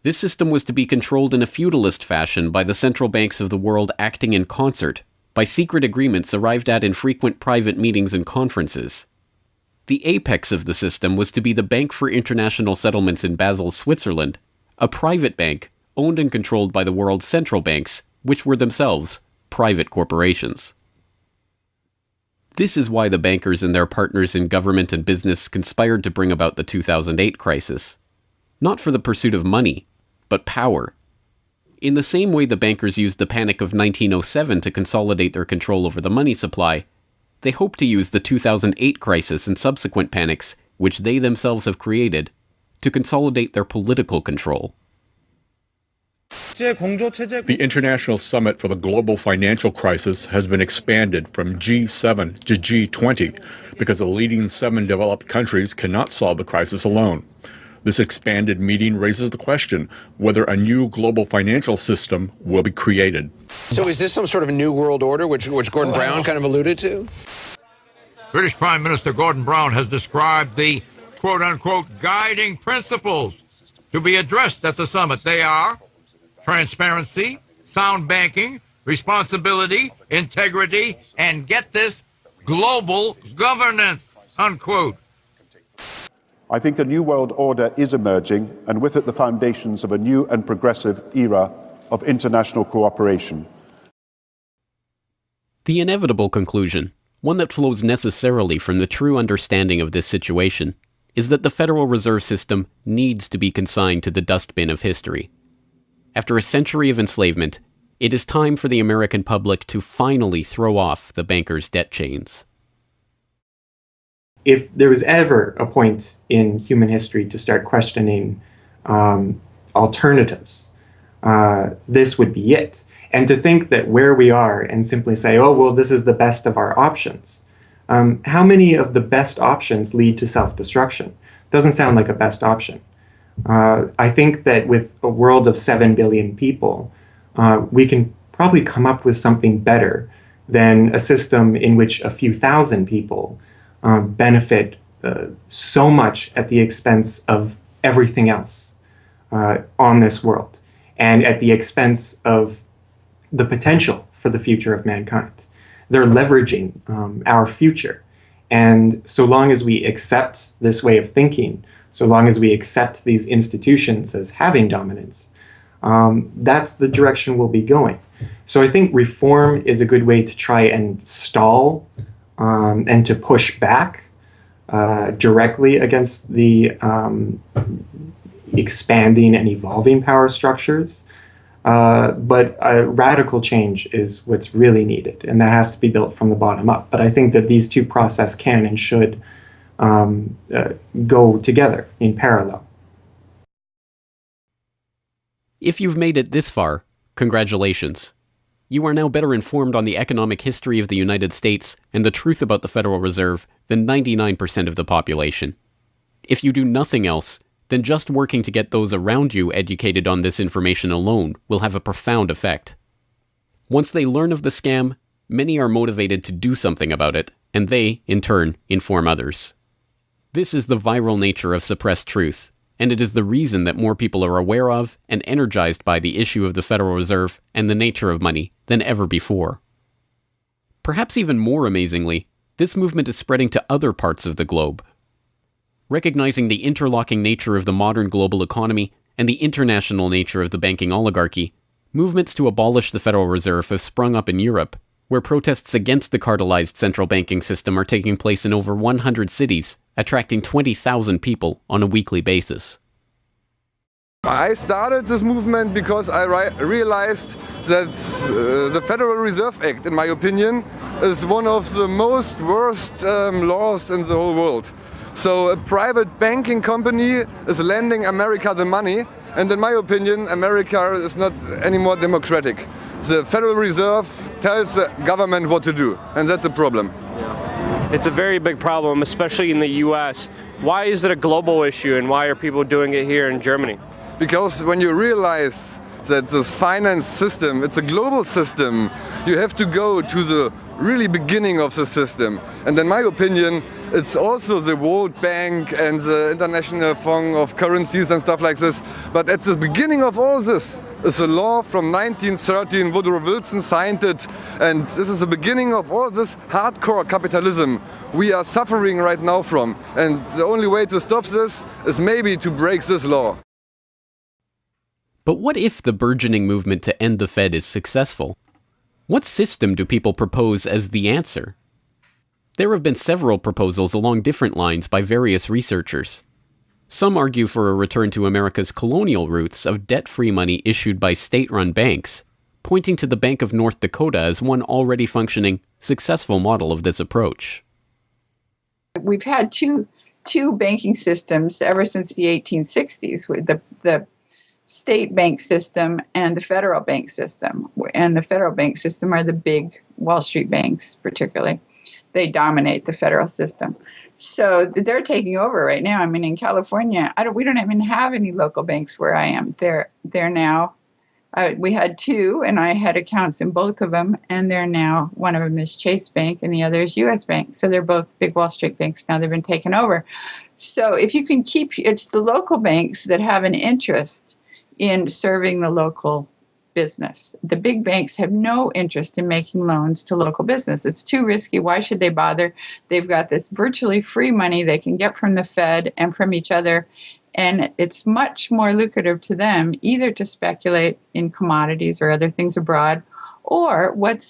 This system was to be controlled in a feudalist fashion by the central banks of the world acting in concert, by secret agreements arrived at in frequent private meetings and conferences. The apex of the system was to be the Bank for International Settlements in Basel, Switzerland, a private bank owned and controlled by the world's central banks, which were themselves private corporations. This is why the bankers and their partners in government and business conspired to bring about the 2008 crisis. Not for the pursuit of money, but power. In the same way the bankers used the panic of 1907 to consolidate their control over the money supply, they hope to use the 2008 crisis and subsequent panics, which they themselves have created, to consolidate their political control. The International Summit for the Global Financial Crisis has been expanded from G7 to G20 because the leading 7 developed countries cannot solve the crisis alone. This expanded meeting raises the question whether a new global financial system will be created. So is this some sort of a new world order, which Gordon Brown kind of alluded to? British Prime Minister Gordon Brown has described the quote-unquote guiding principles to be addressed at the summit. They are transparency, sound banking, responsibility, integrity, and get this, global governance, unquote. I think a new world order is emerging, and with it the foundations of a new and progressive era of international cooperation. The inevitable conclusion, one that flows necessarily from the true understanding of this situation, is that the Federal Reserve System needs to be consigned to the dustbin of history. After a century of enslavement, it is time for the American public to finally throw off the bankers' debt chains. If there was ever a point in human history to start questioning alternatives, this would be it. And to think that where we are and simply say, oh, well, this is the best of our options. How many of the best options lead to self-destruction? Doesn't sound like a best option. I think that with a world of 7 billion people, we can probably come up with something better than a system in which a few thousand people benefit so much at the expense of everything else on this world, and at the expense of the potential for the future of mankind. They're leveraging our future. And so long as we accept this way of thinking, so long as we accept these institutions as having dominance, that's the direction we'll be going. So I think reform is a good way to try and stall and to push back directly against the expanding and evolving power structures. But radical change is what's really needed, and that has to be built from the bottom up. But I think that these two processes can and should go together in parallel. If you've made it this far, congratulations. You are now better informed on the economic history of the United States and the truth about the Federal Reserve than 99% of the population. If you do nothing else, then just working to get those around you educated on this information alone will have a profound effect. Once they learn of the scam, many are motivated to do something about it, and they, in turn, inform others. This is the viral nature of suppressed truth, and it is the reason that more people are aware of and energized by the issue of the Federal Reserve and the nature of money than ever before. Perhaps even more amazingly, this movement is spreading to other parts of the globe. Recognizing the interlocking nature of the modern global economy and the international nature of the banking oligarchy, movements to abolish the Federal Reserve have sprung up in Europe, where protests against the cartelized central banking system are taking place in over 100 cities, attracting 20,000 people on a weekly basis. I started this movement because I realized that the Federal Reserve Act, in my opinion, is one of the most worst laws in the whole world. So a private banking company is lending America the money, and in my opinion, America is not any more democratic. The Federal Reserve tells the government what to do, and that's a problem. It's a very big problem, especially in the US. Why is it a global issue, and why are people doing it here in Germany? Because when you realize that this finance system, it's a global system, you have to go to the really beginning of the system. And in my opinion, it's also the World Bank and the International Fund of Currencies and stuff like this. But at the beginning of all this is a law from 1913. Woodrow Wilson signed it. And this is the beginning of all this hardcore capitalism we are suffering right now from. And the only way to stop this is maybe to break this law. But what if the burgeoning movement to end the Fed is successful? What system do people propose as the answer? There have been several proposals along different lines by various researchers. Some argue for a return to America's colonial roots of debt-free money issued by state-run banks, pointing to the Bank of North Dakota as one already functioning, successful model of this approach. We've had two banking systems ever since the 1860s, with the state bank system and the federal bank system. And the federal bank system are the big Wall Street banks, particularly. They dominate the federal system. So they're taking over right now. I mean, in California, we don't even have any local banks where I am. They're now, we had two, and I had accounts in both of them, and they're now, one of them is Chase Bank, and the other is U.S. Bank. So they're both big Wall Street banks now. They've been taken over. So if you can keep, it's the local banks that have an interest in serving the local business. The big banks have no interest in making loans to local business. It's too risky. Why should they bother? They've got this virtually free money they can get from the Fed and from each other, and it's much more lucrative to them either to speculate in commodities or other things abroad, or what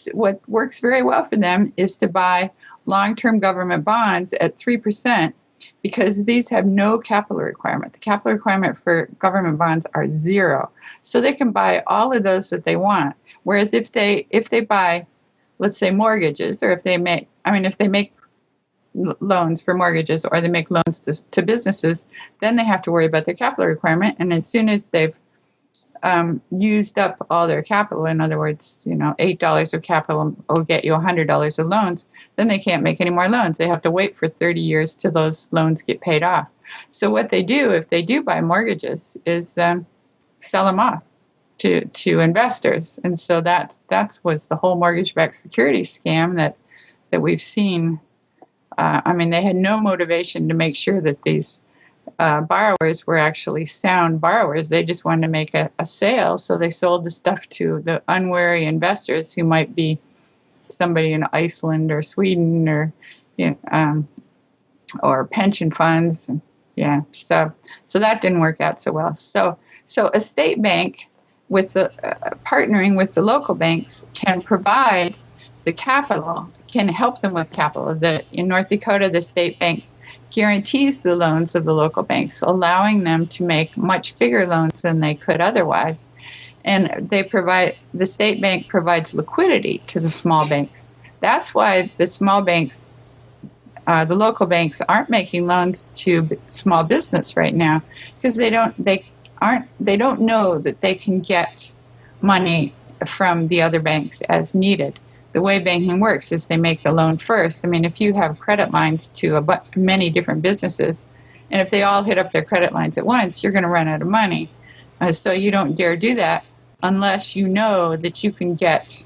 works very well for them is to buy long-term government bonds at 3%, because these have no capital requirement. The capital requirement for government bonds are zero. So they can buy all of those that they want. Whereas if they buy, let's say, mortgages, or if they make loans for mortgages, or they make loans to businesses, then they have to worry about their capital requirement. And as soon as they've used up all their capital, in other words, $8 of capital will get you $100 of loans, then they can't make any more loans. They have to wait for 30 years till those loans get paid off. So what they do, if they do buy mortgages, is sell them off to investors. And so that was the whole mortgage-backed securities scam that we've seen. They had no motivation to make sure that these borrowers were actually sound borrowers. They just wanted to make a sale, so they sold the stuff to the unwary investors who might be somebody in Iceland or Sweden or pension funds. Yeah, so that didn't work out so well. So a state bank with the partnering with the local banks can provide the capital, can help them with capital. In North Dakota, the state bank guarantees the loans of the local banks, allowing them to make much bigger loans than they could otherwise. And the state bank provides liquidity to the small banks. That's why the small banks, the local banks, aren't making loans to small business right now, because they don't know that they can get money from the other banks as needed. The way banking works is they make the loan first. I mean, if you have credit lines to many different businesses, and if they all hit up their credit lines at once, you're going to run out of money. So you don't dare do that unless you know that you can get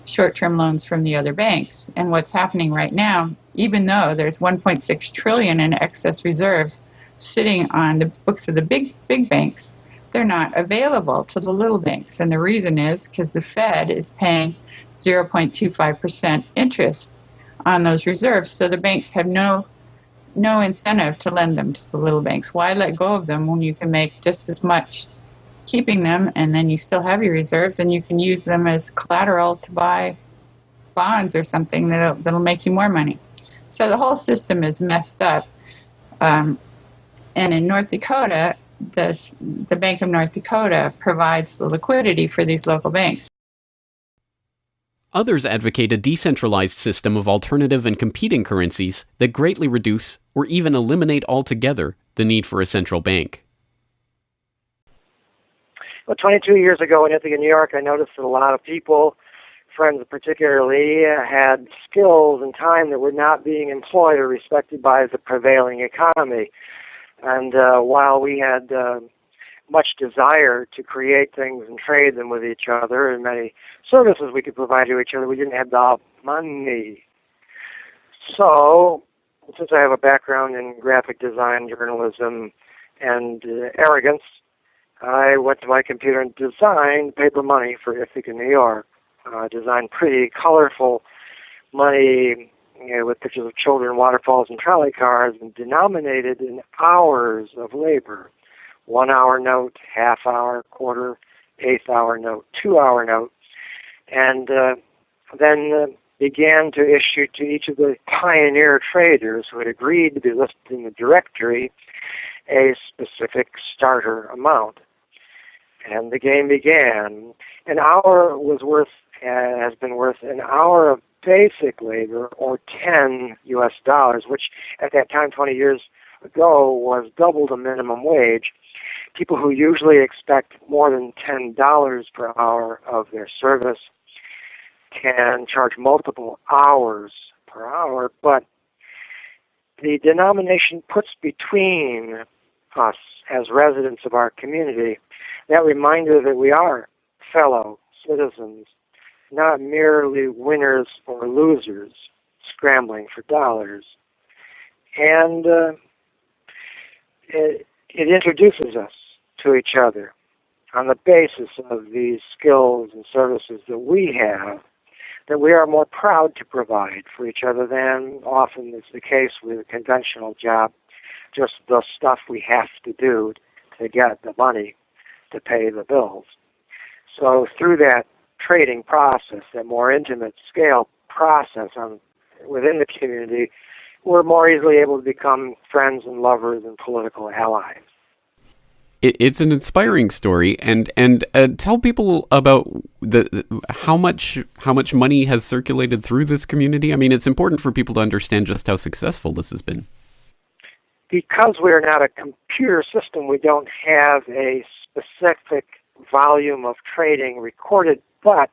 short-term loans from the other banks. And what's happening right now, even though there's $1.6 trillion in excess reserves sitting on the books of the big banks, they're not available to the little banks. And the reason is because the Fed is paying 0.25% interest on those reserves. So the banks have no incentive to lend them to the little banks. Why let go of them when you can make just as much keeping them, and then you still have your reserves, and you can use them as collateral to buy bonds or something that'll make you more money. So the whole system is messed up. And in North Dakota, the Bank of North Dakota provides the liquidity for these local banks. Others advocate a decentralized system of alternative and competing currencies that greatly reduce or even eliminate altogether the need for a central bank. Well, 22 years ago in Ithaca, New York, I noticed that a lot of people, friends particularly, had skills and time that were not being employed or respected by the prevailing economy. And while we had much desire to create things and trade them with each other, and many services we could provide to each other. We didn't have the money. So, since I have a background in graphic design, journalism, and arrogance, I went to my computer and designed paper money for Ithaca, New York. Designed pretty colorful money, with pictures of children, waterfalls, and trolley cars, and denominated in hours of labor. 1 hour note, half hour, quarter, eighth hour note, 2 hour note, and then began to issue to each of the pioneer traders who had agreed to be listed in the directory a specific starter amount. And the game began. An hour has been worth an hour of basic labor, or $10 US, which at that time, 20 years ago, was double the minimum wage. People who usually expect more than $10 per hour of their service can charge multiple hours per hour, but the denomination puts between us as residents of our community that reminder that we are fellow citizens, not merely winners or losers scrambling for dollars. And it introduces us to each other on the basis of these skills and services that we have, that we are more proud to provide for each other than often is the case with a conventional job, just the stuff we have to do to get the money to pay the bills. So through that trading process, that more intimate scale process within the community, we're more easily able to become friends and lovers and political allies. It's an inspiring story, and tell people about how much money has circulated through this community. I mean, it's important for people to understand just how successful this has been. Because we're not a computer system, we don't have a specific volume of trading recorded, but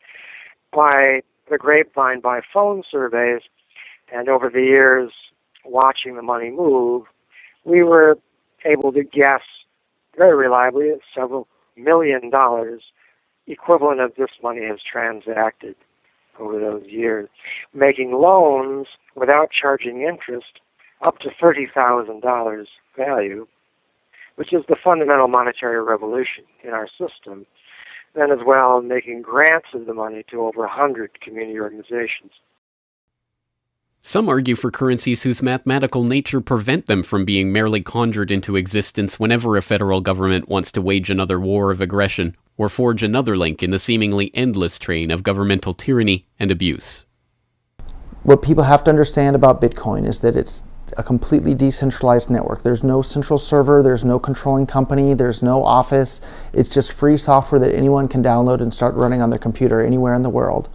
by the grapevine, by phone surveys, and over the years watching the money move, we were able to guess very reliably at several $1 million equivalent of this money has transacted over those years, making loans without charging interest up to $30,000 value, which is the fundamental monetary revolution in our system. Then as well, making grants of the money to over 100 community organizations. Some argue for currencies whose mathematical nature prevent them from being merely conjured into existence whenever a federal government wants to wage another war of aggression or forge another link in the seemingly endless train of governmental tyranny and abuse. What people have to understand about Bitcoin is that it's a completely decentralized network. There's no central server, there's no controlling company, there's no office. It's just free software that anyone can download and start running on their computer anywhere in the world.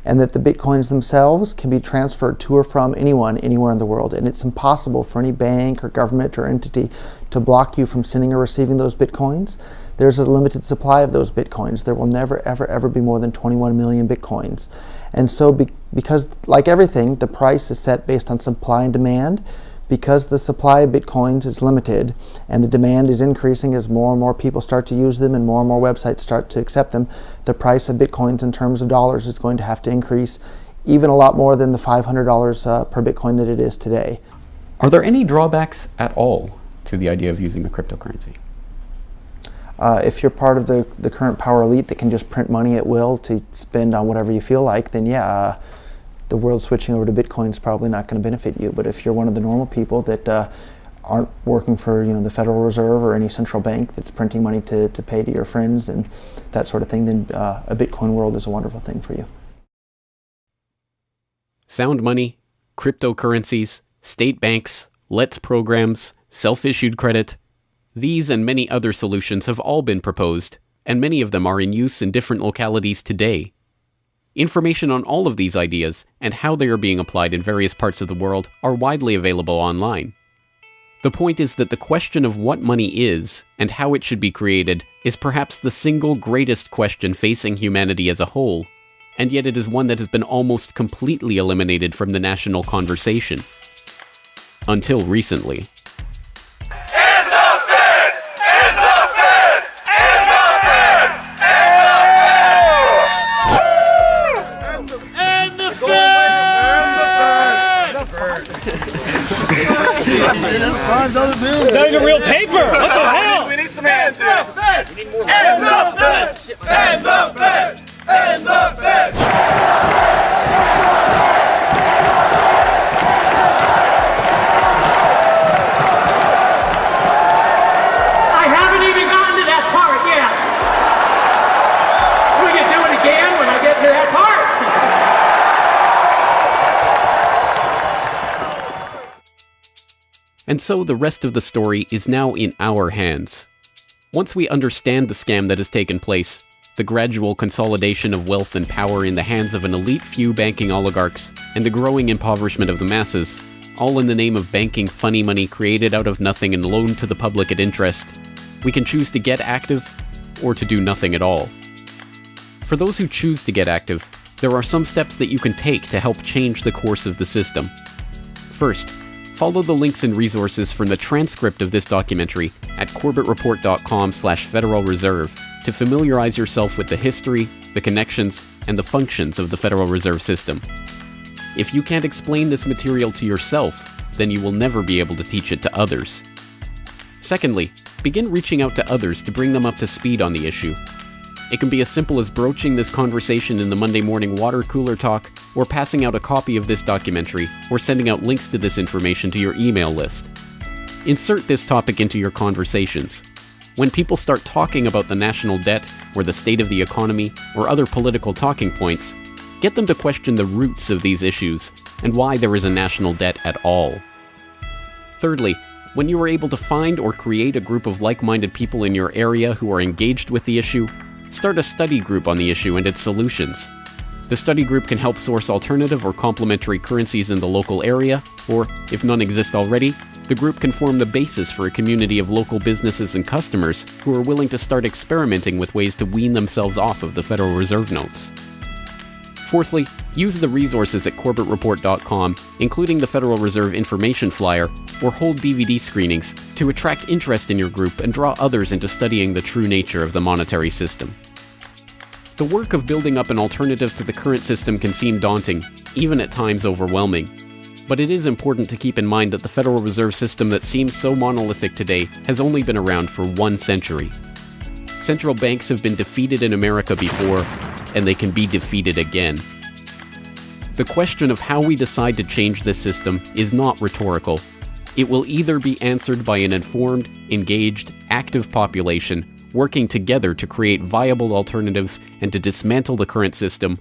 And that the Bitcoins themselves can be transferred to or from anyone, anywhere in the world. And it's impossible for any bank or government or entity to block you from sending or receiving those Bitcoins. There's a limited supply of those Bitcoins. There will never, ever, ever be more than 21 million Bitcoins. And so because, like everything, the price is set based on supply and demand, because the supply of Bitcoins is limited and the demand is increasing as more and more people start to use them and more websites start to accept them, the price of Bitcoins in terms of dollars is going to have to increase even a lot more than the $500 per Bitcoin that it is today. Are there any drawbacks at all to the idea of using a cryptocurrency? If you're part of the current power elite that can just print money at will to spend on whatever you feel like, then yeah, the world switching over to Bitcoin is probably not going to benefit you. But if you're one of the normal people that aren't working for the Federal Reserve or any central bank that's printing money to pay to your friends and that sort of thing, then a Bitcoin world is a wonderful thing for you. Sound money, cryptocurrencies, state banks, LETS programs, self-issued credit. These and many other solutions have all been proposed, and many of them are in use in different localities today. Information on all of these ideas and how they are being applied in various parts of the world are widely available online. The point is that the question of what money is and how it should be created is perhaps the single greatest question facing humanity as a whole, and yet it is one that has been almost completely eliminated from the national conversation. Until recently. End the Fed! End the Fed! And the Fed! And the Fed! And the Fed! And the Fed! I haven't even gotten to that part yet. Will you do it again when I get to that part? And so the rest of the story is now in our hands. Once we understand the scam that has taken place, the gradual consolidation of wealth and power in the hands of an elite few banking oligarchs, and the growing impoverishment of the masses, all in the name of banking funny money created out of nothing and loaned to the public at interest, we can choose to get active or to do nothing at all. For those who choose to get active, there are some steps that you can take to help change the course of the system. First, follow the links and resources from the transcript of this documentary at corbettreport.com/Federal Reserve to familiarize yourself with the history, the connections, and the functions of the Federal Reserve System. If you can't explain this material to yourself, then you will never be able to teach it to others. Secondly, begin reaching out to others to bring them up to speed on the issue. It can be as simple as broaching this conversation in the Monday morning water cooler talk, or passing out a copy of this documentary, or sending out links to this information to your email list. Insert this topic into your conversations. When people start talking about the national debt, or the state of the economy, or other political talking points, get them to question the roots of these issues, and why there is a national debt at all. Thirdly, when you are able to find or create a group of like-minded people in your area who are engaged with the issue, start a study group on the issue and its solutions. The study group can help source alternative or complementary currencies in the local area, or, if none exist already, the group can form the basis for a community of local businesses and customers who are willing to start experimenting with ways to wean themselves off of the Federal Reserve notes. Fourthly, use the resources at corbettreport.com, including the Federal Reserve information flyer, or hold DVD screenings, to attract interest in your group and draw others into studying the true nature of the monetary system. The work of building up an alternative to the current system can seem daunting, even at times overwhelming. But it is important to keep in mind that the Federal Reserve System that seems so monolithic today has only been around for 1 century. Central banks have been defeated in America before, and they can be defeated again. The question of how we decide to change this system is not rhetorical. It will either be answered by an informed, engaged, active population working together to create viable alternatives and to dismantle the current system,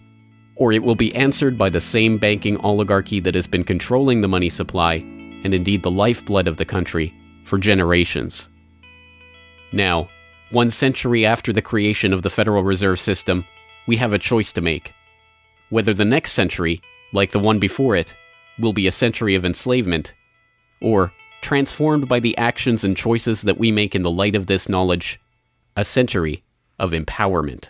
or it will be answered by the same banking oligarchy that has been controlling the money supply, and indeed the lifeblood of the country, for generations. Now, 1 century after the creation of the Federal Reserve System, we have a choice to make. Whether the next century, like the one before it, will be a century of enslavement, or, transformed by the actions and choices that we make in the light of this knowledge, a century of empowerment.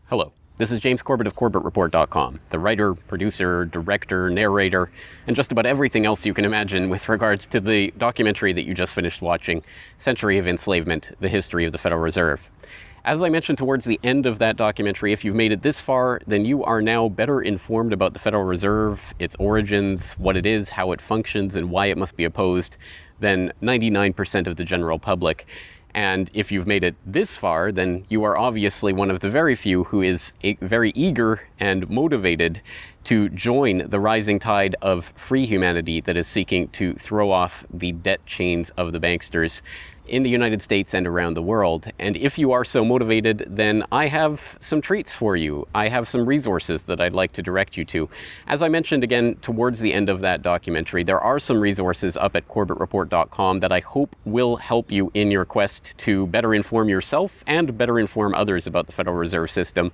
Hello, this is James Corbett of CorbettReport.com, the writer, producer, director, narrator, and just about everything else you can imagine with regards to the documentary that you just finished watching, Century of Enslavement, The History of the Federal Reserve. As I mentioned towards the end of that documentary, if you've made it this far, then you are now better informed about the Federal Reserve, its origins, what it is, how it functions, and why it must be opposed than 99% of the general public. And if you've made it this far, then you are obviously one of the very few who is very eager and motivated to join the rising tide of free humanity that is seeking to throw off the debt chains of the banksters in the United States and around the world. And if you are so motivated, then I have some treats for you. I have some resources that I'd like to direct you to. As I mentioned again towards the end of that documentary, there are some resources up at corbettreport.com that I hope will help you in your quest to better inform yourself and better inform others about the Federal Reserve System.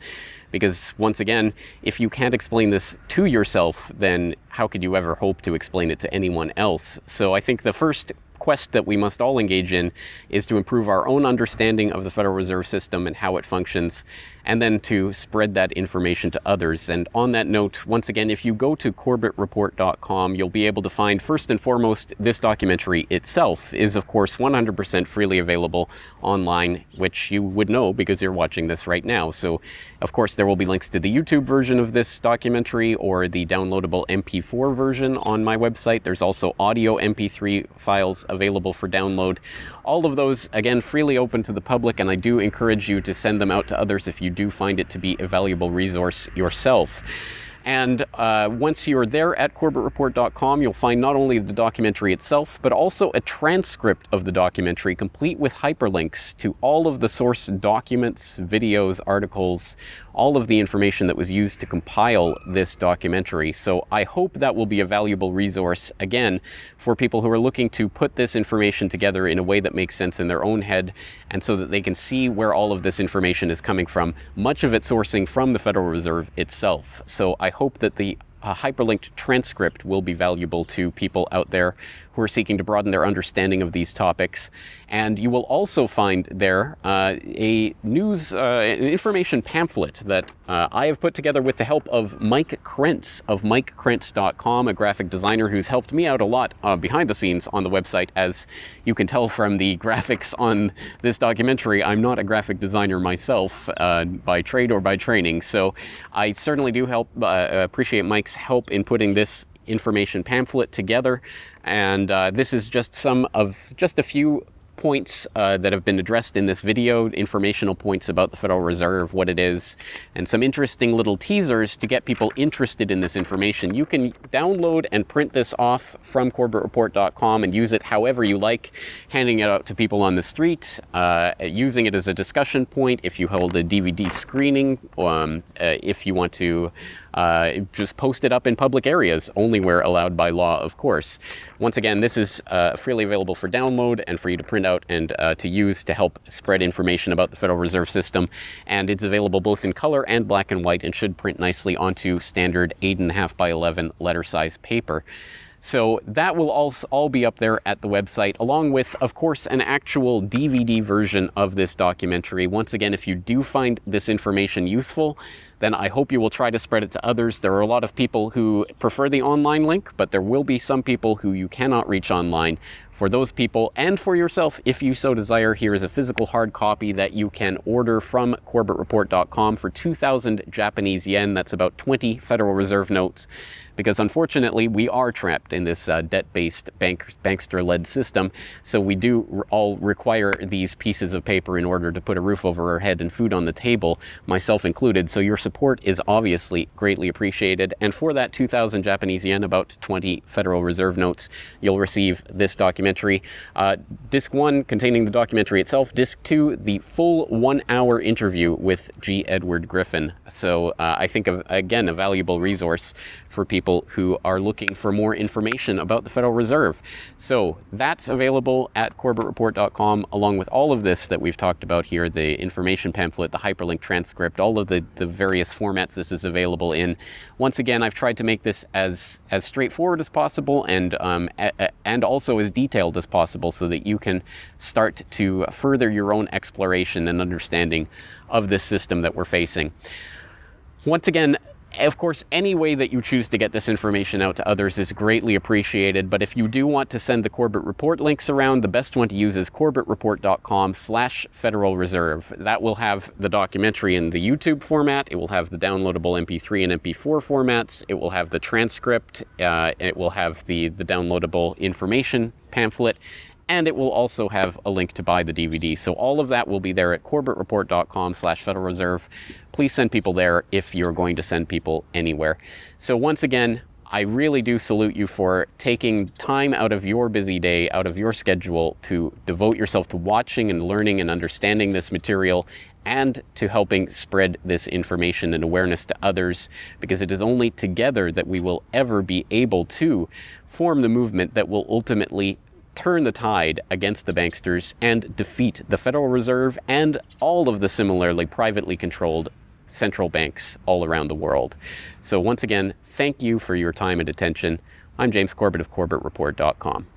Because once again, if you can't explain this to yourself, then how could you ever hope to explain it to anyone else? So I think the first quest that we must all engage in is to improve our own understanding of the Federal Reserve System and how it functions, and then to spread that information to others. And on that note, once again, if you go to corbettreport.com, you'll be able to find, first and foremost, this documentary itself is, of course, 100% freely available online, which you would know because you're watching this right now. So, of course, there will be links to the YouTube version of this documentary or the downloadable MP4 version on my website. There's also audio MP3 files available for download. All of those, again, freely open to the public, and I do encourage you to send them out to others if you do find it to be a valuable resource yourself. And once you're there at corbettreport.com, you'll find not only the documentary itself, but also a transcript of the documentary, complete with hyperlinks to all of the source documents, videos, articles, all of the information that was used to compile this documentary. So I hope that will be a valuable resource, again, for people who are looking to put this information together in a way that makes sense in their own head, and so that they can see where all of this information is coming from, much of it sourcing from the Federal Reserve itself. So I hope that the hyperlinked transcript will be valuable to people out there who are seeking to broaden their understanding of these topics. And you will also find there a news information pamphlet that I have put together with the help of Mike Krentz of MikeKrentz.com, a graphic designer who's helped me out a lot behind the scenes on the website. As you can tell from the graphics on this documentary, I'm not a graphic designer myself by trade or by training. So I certainly do appreciate Mike's help in putting this information pamphlet together. And this is just a few points that have been addressed in this video, informational points about the Federal Reserve, what it is, and some interesting little teasers to get people interested in this information. You can download and print this off from corbettreport.com and use it however you like, handing it out to people on the street, using it as a discussion point if you hold a DVD screening, if you want to just post it up in public areas, only where allowed by law, of course. Once again, this is freely available for download and for you to print out and to use to help spread information about the Federal Reserve System. And it's available both in color and black and white and should print nicely onto standard 8.5 by 11 letter size paper. So that will all be up there at the website, along with, of course, an actual DVD version of this documentary. Once again, if you do find this information useful, then I hope you will try to spread it to others. There are a lot of people who prefer the online link, but there will be some people who you cannot reach online. For those people, and for yourself, if you so desire, here is a physical hard copy that you can order from corbettreport.com for 2,000 Japanese yen. That's about 20 Federal Reserve notes. Because unfortunately, we are trapped in this debt-based bankster-led system. So we do all require these pieces of paper in order to put a roof over our head and food on the table, myself included. So your support is obviously greatly appreciated. And for that 2,000 Japanese yen, about 20 Federal Reserve notes, you'll receive this documentary. Disc 1 containing the documentary itself. Disc 2, the full 1-hour interview with G. Edward Griffin. So I think, again, a valuable resource for people who are looking for more information about the Federal Reserve. So that's available at corbettreport.com, along with all of this that we've talked about here, the information pamphlet, the hyperlink transcript, all of the various formats this is available in. Once again, I've tried to make this as straightforward as possible and also as detailed as possible so that you can start to further your own exploration and understanding of this system that we're facing. Once again, of course, any way that you choose to get this information out to others is greatly appreciated, but if you do want to send the Corbett Report links around, the best one to use is corbettreport.com/Federal Reserve. That will have the documentary in the YouTube format, it will have the downloadable MP3 and MP4 formats, it will have the transcript, it will have the downloadable information pamphlet, and it will also have a link to buy the DVD. So all of that will be there at corbettreport.com/Federal Reserve. Please send people there if you're going to send people anywhere. So once again, I really do salute you for taking time out of your busy day, out of your schedule, to devote yourself to watching and learning and understanding this material, and to helping spread this information and awareness to others, because it is only together that we will ever be able to form the movement that will ultimately turn the tide against the banksters and defeat the Federal Reserve and all of the similarly privately controlled central banks all around the world. So once again, thank you for your time and attention. I'm James Corbett of CorbettReport.com.